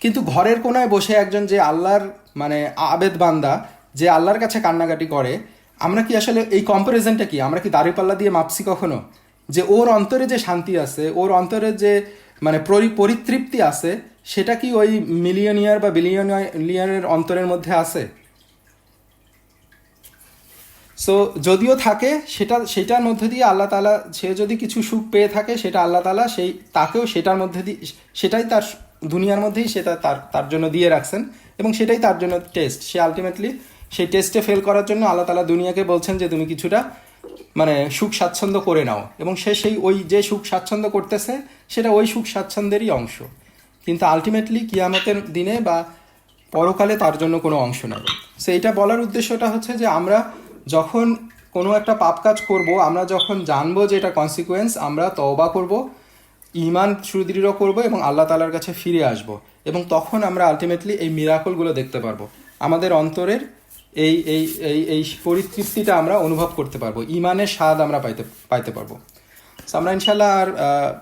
কিন্তু ঘরের কোনায় বসে একজন যে আল্লাহর আবেদ বান্দা, যে আল্লাহর কাছে কান্নাকাটি করে, আমরা কি আসলে এই কম্পারিজনটা কি? আমরা কি দাঁড়িপাল্লা দিয়ে মাপছি কখনো? যে ওর অন্তরে যে শান্তি আছে, ওর অন্তরে যে পরিতৃপ্তি আছে, সেটা কি ওই মিলিয়নিয়ার বা বিলিয়নিয়ারের অন্তরের মধ্যে আছে? সো যদিও থাকে, সেটার মধ্যে দিয়ে আল্লাহ তাআলা, সে যদি কিছু সুখ পেয়ে থাকে, সেটা আল্লাহ তাআলা তাকেও সেটার মধ্যে দিয়ে, সেটাই তার দুনিয়ার মধ্যেই সেটা তার জন্য দিয়ে রাখছেন, এবং সেটাই তার জন্য টেস্ট। সে আলটিমেটলি সেই টেস্টে ফেল করার জন্য আল্লাহ তাআলা দুনিয়াকে বলছেন যে তুমি কিছুটা মানে সুখ স্বাচ্ছন্দ্য করে নাও, এবং সে সেই ওই যে সুখ স্বাচ্ছন্দ্য করতেছে সেটা ওই সুখ স্বাচ্ছন্দ্যেরই অংশ, কিন্তু আলটিমেটলি কিয়ামতের দিনে বা পরকালে তার জন্য কোনো অংশ নেই। সো এইটা বলার উদ্দেশ্যটা হচ্ছে যে আমরা যখন কোনো একটা পাপ কাজ করব, আমরা যখন জানবো যে এটা কনসিকুয়েন্স, আমরা তওবা করব, ঈমান সুদৃঢ় করব এবং আল্লাহ তাআলার কাছে ফিরে আসব, এবং তখন আমরা আলটিমেটলি এই মিরাকলগুলো দেখতে পারবো। আমাদের অন্তরের এই এই এই এই পরিতৃপ্তিটা আমরা অনুভব করতে পারবো, ঈমানের স্বাদ আমরা পাইতে পারবো। সো আমরা ইনশাল্লাহ আর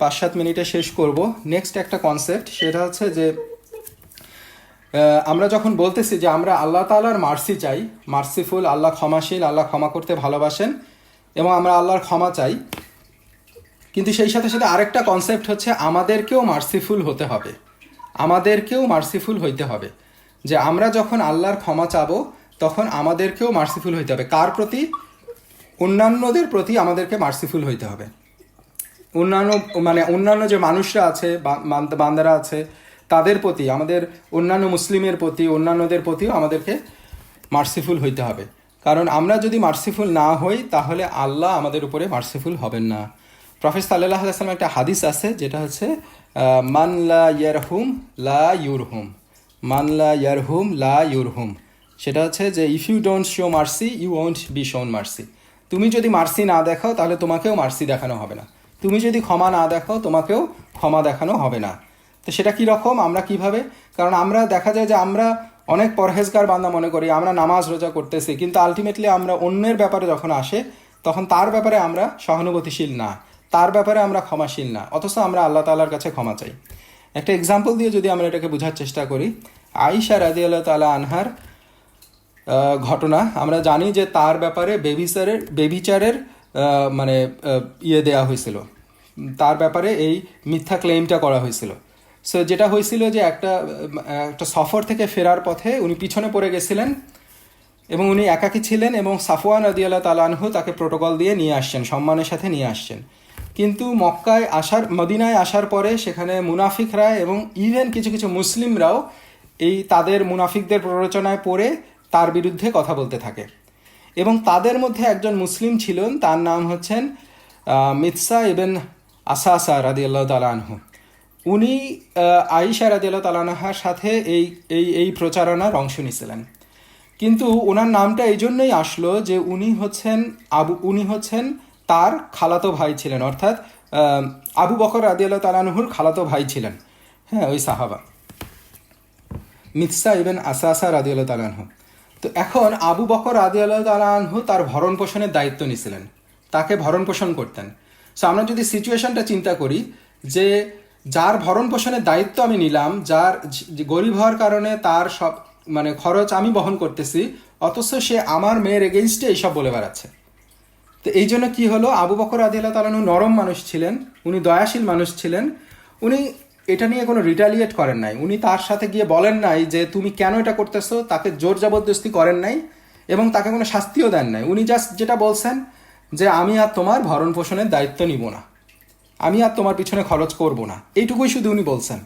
5-7 মিনিটে শেষ করব। নেক্সট একটা কনসেপ্ট, সেটা হচ্ছে যে আমরা যখন বলতেছি যে আমরা আল্লাহ তাআলার মার্সি চাই, মার্সিফুল, আল্লাহ ক্ষমাশীল, আল্লাহ ক্ষমা করতে ভালোবাসেন, এবং আমরা আল্লাহর ক্ষমা চাই, কিন্তু সেই সাথে সাথে আরেকটা কনসেপ্ট হচ্ছে আমাদেরকেও মার্সিফুল হতে হবে, আমাদেরকেও মার্সিফুল হইতে হবে। যে আমরা যখন আল্লাহর ক্ষমা চাবো তখন আমাদেরকেও মার্সিফুল হইতে হবে। কার প্রতি? অন্যান্যদের প্রতি আমাদেরকে মার্সিফুল হইতে হবে। অন্যান্য যে মানুষরা আছে, বান্দারা আছে, তাদের প্রতি, আমাদের অন্যান্য মুসলিমের প্রতি, অন্যান্যদের প্রতিও আমাদেরকে মার্সিফুল হইতে হবে। কারণ আমরা যদি মার্সিফুল না হই তাহলে আল্লাহ আমাদের উপরে মার্সিফুল হবেন না। প্রফেট সাল্লাল্লাহু আলাইহি ওয়াসাল্লামের একটা হাদিস আছে, যেটা হচ্ছে মান লা ইয়ারহুম লা ইউরহুম, মান লা ইয়ারহুম লা ইউরহুম। সেটা হচ্ছে যে if you don't show mercy you won't be shown mercy. তুমি যদি মার্সি না দেখাও তাহলে তোমাকেও মার্সি দেখানো হবে না, তুমি যদি ক্ষমা না দেখাও তোমাকেও ক্ষমা দেখানো হবে না। তো সেটা কীরকম, আমরা কিভাবে? কারণ আমরা দেখা যায় যে আমরা অনেক পরহেজগার বান্দা মনে করি, আমরা নামাজ রোজা করতেছি, কিন্তু আলটিমেটলি আমরা অন্যের ব্যাপারে যখন আসে তখন তার ব্যাপারে আমরা সহানুভূতিশীল না, তার ব্যাপারে আমরা ক্ষমাশীল না, অথচ আমরা আল্লাহ তাআলার কাছে ক্ষমা চাই। একটা এক্সাম্পল দিয়ে যদি আমরা এটাকে বোঝার চেষ্টা করি, আয়েশা রাদিয়াল্লাহু তাআলা আনহার ঘটনা আমরা জানি যে তার ব্যাপারে বেবিচারের মানে দেয়া হয়েছিল, তার ব্যাপারে এই মিথ্যা ক্লেমটা করা হয়েছিল। সো যেটা হয়েছিল যে একটা সফর থেকে ফেরার পথে উনি পিছনে পড়ে গেছিলেন এবং উনি একাকী ছিলেন, এবং সাফওয়ান রাদিয়াল্লাহু তাআলা আনহু তাকে প্রোটোকল দিয়ে নিয়ে আসছেন, সম্মানের সাথে নিয়ে আসছেন। কিন্তু মদিনায় আসার পরে সেখানে মুনাফিকরা এবং ইভেন কিছু কিছু মুসলিমরাও এই তাদের মুনাফিকদের প্ররোচনায় পড়ে তার বিরুদ্ধে কথা বলতে থাকে, এবং তাদের মধ্যে একজন মুসলিম ছিলেন, তার নাম হচ্ছেন মিৎসা ইবন আসাসা রাদিয়াল্লাহু তাআলা আনহু। উনি আয়েশা রাদিয়াল্লাহু তাআলা আনহার সাথে এই প্রচারণার অংশ নিয়েছিলেন। কিন্তু ওনার নামটা এই জন্যই আসলো যে উনি হচ্ছেন তার খালাতো ভাই ছিলেন, অর্থাৎ আবু বকর রাদিয়াল্লাহু তাআলা আনহুর খালাতো ভাই ছিলেন, হ্যাঁ, ওই সাহাবা মিৎসা ইবন আসাসা রাদিয়াল্লাহু তাআলা আনহু। তো এখন আবু বকর রাদিয়াল্লাহু তাআলা আনহু তার ভরণ পোষণের দায়িত্ব নিয়েছিলেন, তাকে ভরণ পোষণ করতেন। সো আমরা যদি সিচুয়েশনটা চিন্তা করি যে যার ভরণ পোষণের দায়িত্ব আমি নিলাম, যার গরিব হওয়ার কারণে তার সব খরচ আমি বহন করতেছি, অথচ সে আমার মেয়ের এগেইনস্টে এইসব বলে বেড়াচ্ছে। তো এই জন্য কী হলো, আবু বকর রাদিয়াল্লাহু তাআলা আনহু নরম মানুষ ছিলেন, উনি দয়াশীল মানুষ ছিলেন, উনি এটা নিয়ে কোনো রিটালিয়েট করেন নাই, উনি তার সাথে গিয়ে বলেন নাই যে তুমি কেন এটা করতেছো, তাকে জোর জবরদস্তি করেন নাই এবং তাকে কোনো শাস্তিও দেন নাই। উনি জাস্ট যেটা বলছেন যে আমি আর তোমার ভরণ পোষণের দায়িত্ব নিব না, আমি আর তোমার পিছনে খরচ করব না, এইটুকুই শুধু উনি বলছেন।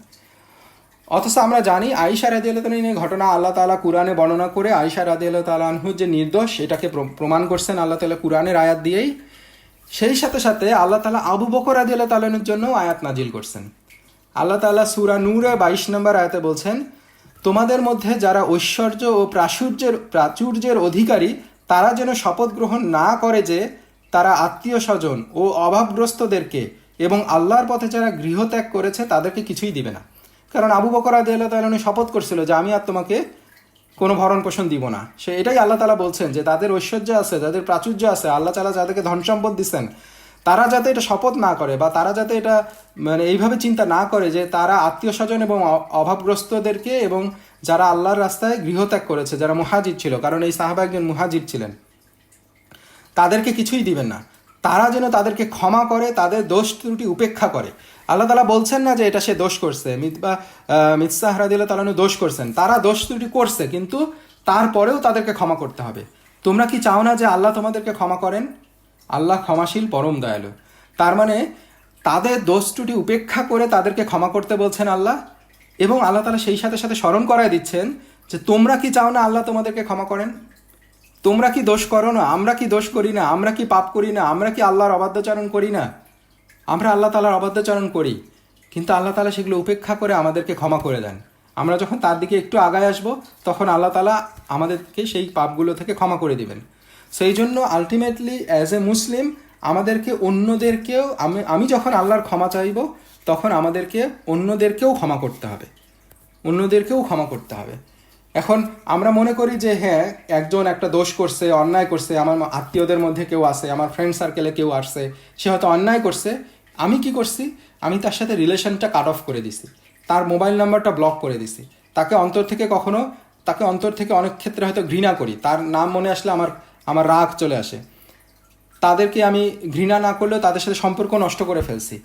অথচ আমরা জানি আয়েশা রাদিয়াল্লাহু তাআলা এই ঘটনা আল্লাহ তাআলা কুরআনে বর্ণনা করে আয়েশা রাদিয়াল্লাহু তাআলা আনহুর যে নির্দোষ এটাকে প্রমাণ করছেন আল্লাহ তাআলা কুরআনের আয়াত দিয়েই। সেই সাথে সাথে আল্লাহ তাআলা আবু বকর রাদিয়াল্লাহু তাআলা আনহুর জন্য আয়াত নাজিল করছেন। আল্লাহ তাআলা সূরা নূরে 22 নম্বর আয়াতে বলছেন, তোমাদের মধ্যে যারা ঐশ্বর্য ও প্রাচুর্যের অধিকারী তারা যেন শপথ গ্রহণ না করে যে তারা আত্মীয় স্বজন ও অভাবগ্রস্তদেরকে এবং আল্লাহর পথে যারা গৃহত্যাগ করেছে তাদেরকে কিছুই দিবে না। কারণ আবু বকর রাদিয়াল্লাহু তাআলা শপথ করছিল যে আমি আর তোমাকে কোনো ভরণ পোষণ দিব না। এটাই আল্লাহ তাআলা বলছেন যে তাদের ঐশ্বর্য আছে, যাদের প্রাচুর্য আছে, আল্লাহ তাআলা যাদেরকে ধন সম্পদ দিচ্ছেন, তারা যাতে এটা শপথ না করে বা তারা যাতে এটা এইভাবে চিন্তা না করে যে তারা আত্মীয় স্বজন এবং অভাবগ্রস্তদেরকে এবং যারা আল্লাহর রাস্তায় গৃহত্যাগ করেছে, যারা মুহাজির ছিল, কারণ এই সাহাবা একজন মুহাজির ছিলেন, তাদেরকে কিছুই দিবেন না। তারা যেন তাদেরকে ক্ষমা করে, তাদের দোষ ত্রুটি উপেক্ষা করে। আল্লাহ তাআলা বলছেন না যে এটা সে দোষ করছে, মিৎসা রাদিয়াল্লাহু তাআলা দোষ করছেন, তারা দোষ ত্রুটি করছে, কিন্তু তারপরেও তাদেরকে ক্ষমা করতে হবে। তোমরা কি চাও না যে আল্লাহ তোমাদেরকে ক্ষমা করেন? আল্লাহ ক্ষমাশীল, পরম দয়ালু। তার মানে তাদের দোষ ত্রুটি উপেক্ষা করে তাদেরকে ক্ষমা করতে বলছেন আল্লাহ, এবং আল্লাহ তাআলা সেই সাথে সাথে স্মরণ করায় দিচ্ছেন যে তোমরা কি চাও না আল্লাহ তোমাদেরকে ক্ষমা করেন? তোমরা কি দোষ করো না? আমরা কি দোষ করি না? আমরা কি পাপ করি না? আমরা কি আল্লাহর অবাধ্যাচরণ করি না? আমরা আল্লাহ তাআলার অবাধ্যাচরণ করি, কিন্তু আল্লাহ তাআলা সেগুলো উপেক্ষা করে আমাদেরকে ক্ষমা করে দেন। আমরা যখন তার দিকে একটু আগায় আসবো, তখন আল্লাহ তাআলা আমাদেরকে সেই পাপগুলো থেকে ক্ষমা করে দিবেন। সেই জন্য আলটিমেটলি অ্যাজ এ মুসলিম আমাদেরকে অন্যদেরকেও, আমি যখন আল্লাহর ক্ষমা চাইব, তখন আমাদেরকে অন্যদেরকেও ক্ষমা করতে হবে, অন্যদেরকেও ক্ষমা করতে হবে। এখন আমরা মনে করি যে হ্যাঁ, একজন একটা দোষ করছে, অন্যায় করছে, আমার আত্মীয়দের মধ্যে কেউ আছে, আমার ফ্রেন্ড সার্কেলে কেউ আসছে, সে হয়তো অন্যায় করছে, আমি কি করছি, আমি তার সাথে রিলেশনটা কাট অফ করে দিছি, তার মোবাইল নাম্বারটা ব্লক করে দিছি, তাকে অন্তর থেকে অনেক ক্ষেত্রে হয়তো ঘৃণা করি, তার নাম মনে আসলে আমার রাগ চলে আসে, তাদেরকে আমি ঘৃণা না করলেও তাদের সাথে সম্পর্ক নষ্ট করে ফেলছি।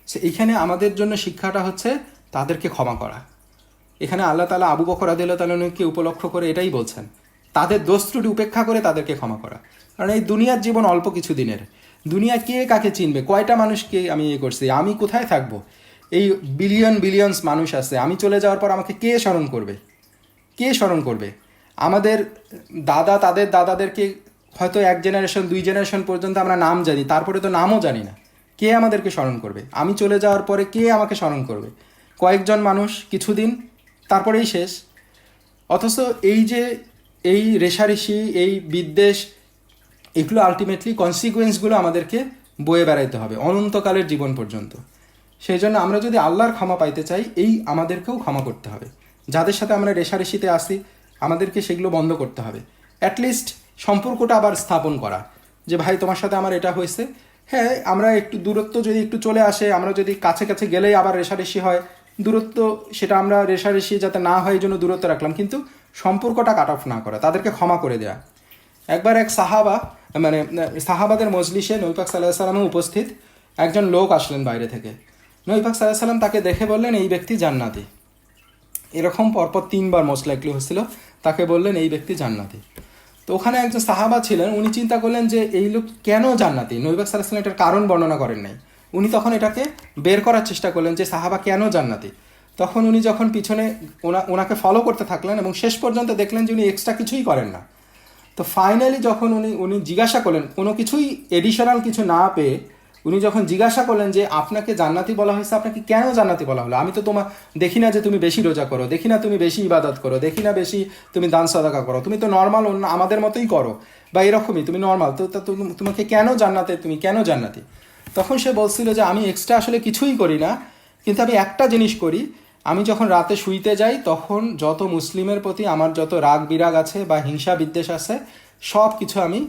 সো এইখানে আমাদের জন্য শিক্ষাটা হচ্ছে তাদেরকে ক্ষমা করা। এখানে আল্লাহ তাআলা আবু বকর রাদিয়াল্লাহু তাআলাকে উপলক্ষ করে এটাই বলছেন, তাদের দোষ ত্রুটি উপেক্ষা করে তাদেরকে ক্ষমা করা। কারণ এই দুনিয়ার জীবন অল্প কিছু দিনের, দুনিয়া কে কাকে চিনবে, কয়টা মানুষকে আমি করছি, আমি কোথায় থাকবো, এই বিলিয়নস মানুষ আছে, আমি চলে যাওয়ার পর আমাকে কে স্মরণ করবে, কে স্মরণ করবে? আমাদের দাদা তাদের দাদাদেরকে হয়তো 1 জেনারেশন 2 জেনারেশন পর্যন্ত আমরা নাম জানি, তারপরে তো নামও জানি না, কে আমাদেরকে স্মরণ করবে? আমি চলে যাওয়ার পরে কে আমাকে স্মরণ করবে? কয়েকজন মানুষ, কিছুদিন, তারপরেই শেষ। অথচ এই রেষারেষি, এই বিদ্বেষ, এগুলো আলটিমেটলি কনসিকুয়েন্সগুলো আমাদেরকে বয়ে বেড়াইতে হবে অনন্তকালের জীবন পর্যন্ত। সেই জন্য আমরা যদি আল্লাহর ক্ষমা পাইতে চাই, আমাদেরকেও ক্ষমা করতে হবে। যাদের সাথে আমরা রেষারেষিতে আসি, আমাদেরকে সেগুলো বন্ধ করতে হবে। অ্যাটলিস্ট সম্পর্কটা আবার স্থাপন করা, যে ভাই তোমার সাথে আমার এটা হয়েছে, হ্যাঁ আমরা একটু দূরত্ব যদি একটু চলে আসে, আমরা যদি কাছে কাছে গেলেই আবার রেষারেষি হয়, দূরত্ব, সেটা আমরা রেষারেষি যাতে না হয় এই জন্য দূরত্ব রাখলাম, কিন্তু সম্পর্কটা কাট অফ না করা, তাদেরকে ক্ষমা করে দেওয়া। একবার এক সাহাবাদের মজলিসে নবী পাক সাল্লাল্লাহু আলাইহি ওয়াসাল্লাম উপস্থিত, একজন লোক আসলেন বাইরে থেকে। নবী পাক সাল্লাল্লাহু আলাইহি ওয়াসাল্লাম তাকে দেখে বললেন, এই ব্যক্তি জান্নাতি। এরকম পরপর 3 বার মোস্ট লাইকলি হচ্ছিল, তাকে বললেন এই ব্যক্তি জান্নাতি। তো ওখানে একজন সাহাবা ছিলেন, উনি চিন্তা করলেন যে এই লোক কেন জান্নাতি, নবী পাক সাল্লাল্লাহু আলাইহি ওয়াসাল্লাম এটার কারণ বর্ণনা করেন নাই। উনি তখন এটাকে বের করার চেষ্টা করলেন যে সাহাবা কেন জান্নাতি। তখন উনি যখন পিছনে ওনাকে ফলো করতে থাকলেন এবং শেষ পর্যন্ত দেখলেন যে উনি এক্সট্রা কিছুই করেন না। তো ফাইনালি যখন উনি জিজ্ঞাসা করলেন, কোনো কিছুই এডিশনাল কিছু না পেয়ে উনি যখন জিজ্ঞাসা করলেন যে আপনাকে জান্নাতি বলা হয়েছে, আপনাকে কেন জান্নাতি বলা হলো? আমি তো দেখি না যে তুমি বেশি রোজা করো, দেখি না তুমি বেশি ইবাদত করো, দেখি না বেশি তুমি দান সাদাকা করো, তুমি তো নর্মাল আমাদের মতোই করো, বা এরকমই তুমি নর্মাল, তো তোমাকে কেন তুমি কেন জান্নাতি? তখন সে বলছিল যে আমি এক্সট্রা আসলে কিছুই করি না, কিন্তু আমি একটা জিনিস করি, আমি যখন রাতে শুইতে যাই তখন যত মুসলিমের প্রতি আমার যত রাগ বিরাগ আছে বা হিংসা বিদ্বেষ আছে, সব কিছু আমি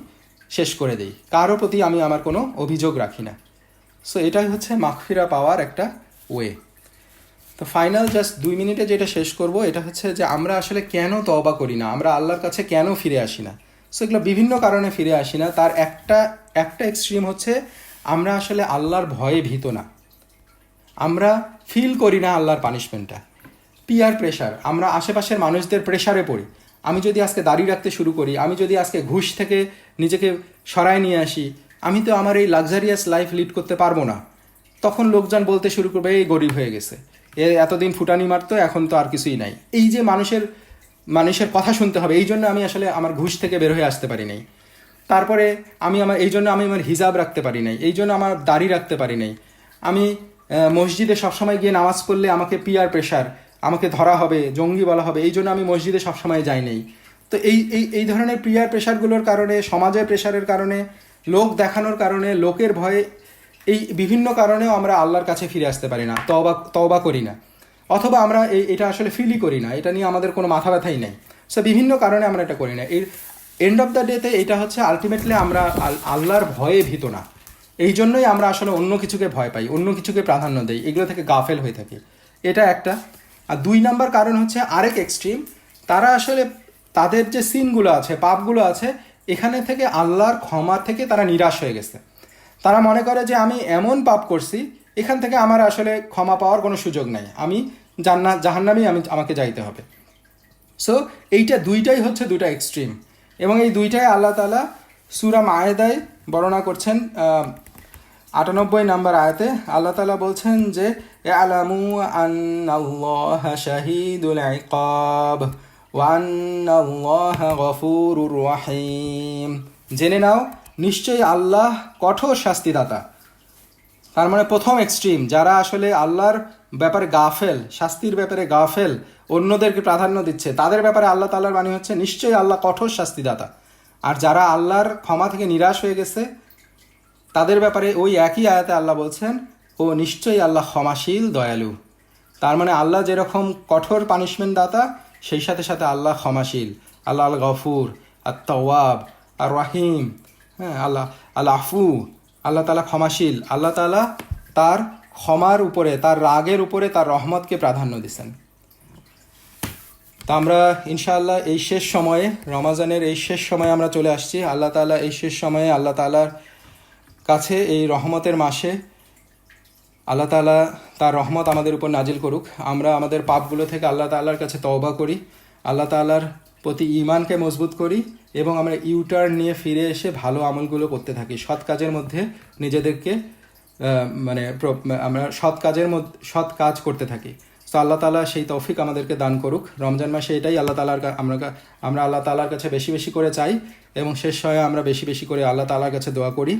শেষ করে দিই, কারো প্রতি আমি আমার কোনো অভিযোগ রাখি না। সো এটাই হচ্ছে মাগফিরা পাওয়ার একটা ওয়ে। তো ফাইনাল জাস্ট 2 মিনিটে যেটা শেষ করব, এটা হচ্ছে যে আমরা আসলে কেন তওবা করি না, আমরা আল্লাহর কাছে কেন ফিরে আসি না। সো এগুলো বিভিন্ন কারণে ফিরে আসি না। তার একটা এক্সট্রিম হচ্ছে আমরা আসলে আল্লাহর ভয়ে ভীত না, আমরা ফিল করি না আল্লাহর পানিশমেন্টটা। পিয়ার প্রেশার, আমরা আশেপাশের মানুষদের প্রেশারে পড়ি। আমি যদি আজকে দাড়ি রাখতে শুরু করি, আমি যদি আজকে ঘুষ থেকে নিজেকে সরায় নিয়ে আসি, আমি তো আমার এই লাক্সারিয়াস লাইফ লিড করতে পারবো না। তখন লোকজন বলতে শুরু করবে এই গরিব হয়ে গেছে, এতদিন ফুটানি মারতো, এখন তো আর কিছুই নাই। এই যে মানুষের কথা শুনতে হবে, এই জন্য আমি আসলে আমার ঘুষ থেকে বের হয়ে আসতে পারি নাই। তারপরে এই জন্য আমি আমার হিজাব রাখতে পারি নাই, এই জন্য আমার দাড়ি রাখতে পারি নাই। আমি মসজিদে সবসময় গিয়ে নামাজ পড়লে আমাকে পিয়ার প্রেশার, আমাকে ধরা হবে, জঙ্গি বলা হবে, এই জন্য আমি মসজিদে সবসময় যাই নাই। তো এই ধরনের পিয়ার প্রেশারগুলোর কারণে, সমাজের প্রেশারের কারণে, লোক দেখানোর কারণে, লোকের ভয়ে, এই বিভিন্ন কারণেও আমরা আল্লাহর কাছে ফিরে আসতে পারি না, তওবা করি না, অথবা আমরা এটা আসলে ফিলই করি না, এটা নিয়ে আমাদের কোনো মাথা ব্যথাই নেই। সো বিভিন্ন কারণে আমরা এটা করি না। এর এন্ড অফ দ্য ডেতে এটা হচ্ছে আলটিমেটলি আমরা আল্লাহর ভয়ে ভীত না, এই জন্যই আমরা আসলে অন্য কিছুকে ভয় পাই, অন্য কিছুকে প্রাধান্য দেই, এগুলো থেকে গাফেল হয়ে থাকি। এটা একটা। আর 2 নাম্বার কারণ হচ্ছে আরেক এক্সট্রিম, তারা আসলে তাদের যে সিনগুলো আছে, পাপগুলো আছে, এখানে থেকে আল্লাহর ক্ষমা থেকে তারা নিরাশ হয়ে গেছে। তারা মনে করে যে আমি এমন পাপ করছি, এখান থেকে আমার আসলে ক্ষমা পাওয়ার কোনো সুযোগ নাই, আমি জাহান্নামেই আমাকে যাইতে হবে। সো এইটা দুইটাই হচ্ছে 2টা এক্সট্রিম, এবং এই দুইটাই আল্লাহ তাআলা সূরা মায়েদায় বর্ণনা করছেন। 98 নম্বর আয়াতে আল্লাহ তাআলা বলছেন যে আলামু আন্নাল্লাহা শাহীদুল ইকাব ওয়া আন্নাল্লাহা গফুরুর রহিম। জেনে নাও নিশ্চয়ই আল্লাহ কঠোর শাস্তিদাতা। তার মানে প্রথম এক্সট্রিম, যারা আসলে আল্লাহর ব্যাপারে গাফেল, শাস্তির ব্যাপারে গাফেল, অন্যদেরকে প্রাধান্য দিচ্ছে, তাদের ব্যাপারে আল্লাহ তাআলার বাণী হচ্ছে নিশ্চয়ই আল্লাহ কঠোর শাস্তিদাতা। আর যারা আল্লাহর ক্ষমা থেকে নিরাশ হয়ে গেছে তাদের ব্যাপারে ওই একই আয়াতে আল্লাহ বলছেন ও নিশ্চয়ই আল্লাহ ক্ষমাশীল দয়ালু। তার মানে আল্লাহ যেরকম কঠোর পানিশমেন্ট দাতা, সেই সাথে সাথে আল্লাহ ক্ষমাশীল। আল্লাহ আল গফুর, আর তাওয়াব, আর রাহিম, হ্যাঁ, আল্লাহ আল আফু, আল্লাহ তাআলা ক্ষমাশীল। আল্লাহ তাআলা তার ক্ষমার উপরে, তার রাগের উপরে তার রহমতকে প্রাধান্য দিচ্ছেন। তা আমরা ইনশাআল্লাহ এই শেষ সময়ে, রমাজানের এই শেষ সময়ে আমরা চলে আসছি। আল্লাহ তাআলা এই শেষ সময়ে আল্লাহ তাআলার কাছে, এই রহমতের মাসে আল্লাহ তাআলা তার রহমত আমাদের উপর নাজিল করুক। আমরা আমাদের পাপগুলো থেকে আল্লাহ তাআলার কাছে তওবা করি, আল্লাহ তাআলার প্রতি ঈমানকে মজবুত করি এবং আমরা ইউটার্ন নিয়ে ফিরে এসে ভালো আমলগুলো করতে থাকি। সৎ কাজের মধ্যে নিজেদেরকে আমরা সৎ কাজ করতে থাকি। তো আল্লাহ তাআলা সেই তৌফিক আমাদেরকে দান করুক। রমজান মাসে এটাই আল্লাহ তাআলার আমরা আল্লাহ তাআলার কাছে বেশি বেশি করে চাই এবং শেষ সময়ে আমরা বেশি বেশি করে আল্লাহ তাআলার কাছে দোয়া করি।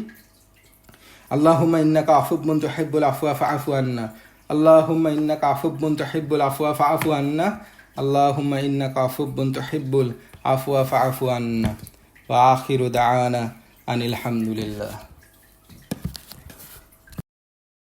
আল্লাহুম্মা ইন্নাকা আফুব্বুন তুহিব্বুল আফওয়া ফাআফু আন্না। আল্লাহুম্মা ইন্নাকা আফুব্বুন তুহিব্বুল আফওয়া ফাআফু আন্না। আল্লাহুম্মা ইন্নাকা আফুব্বুন তুহিব্বুল আফওয়া ফাআফু আন্না। ওয়া আখিরু দা'ওয়ানা আনিল হামদুলিল্লাহ।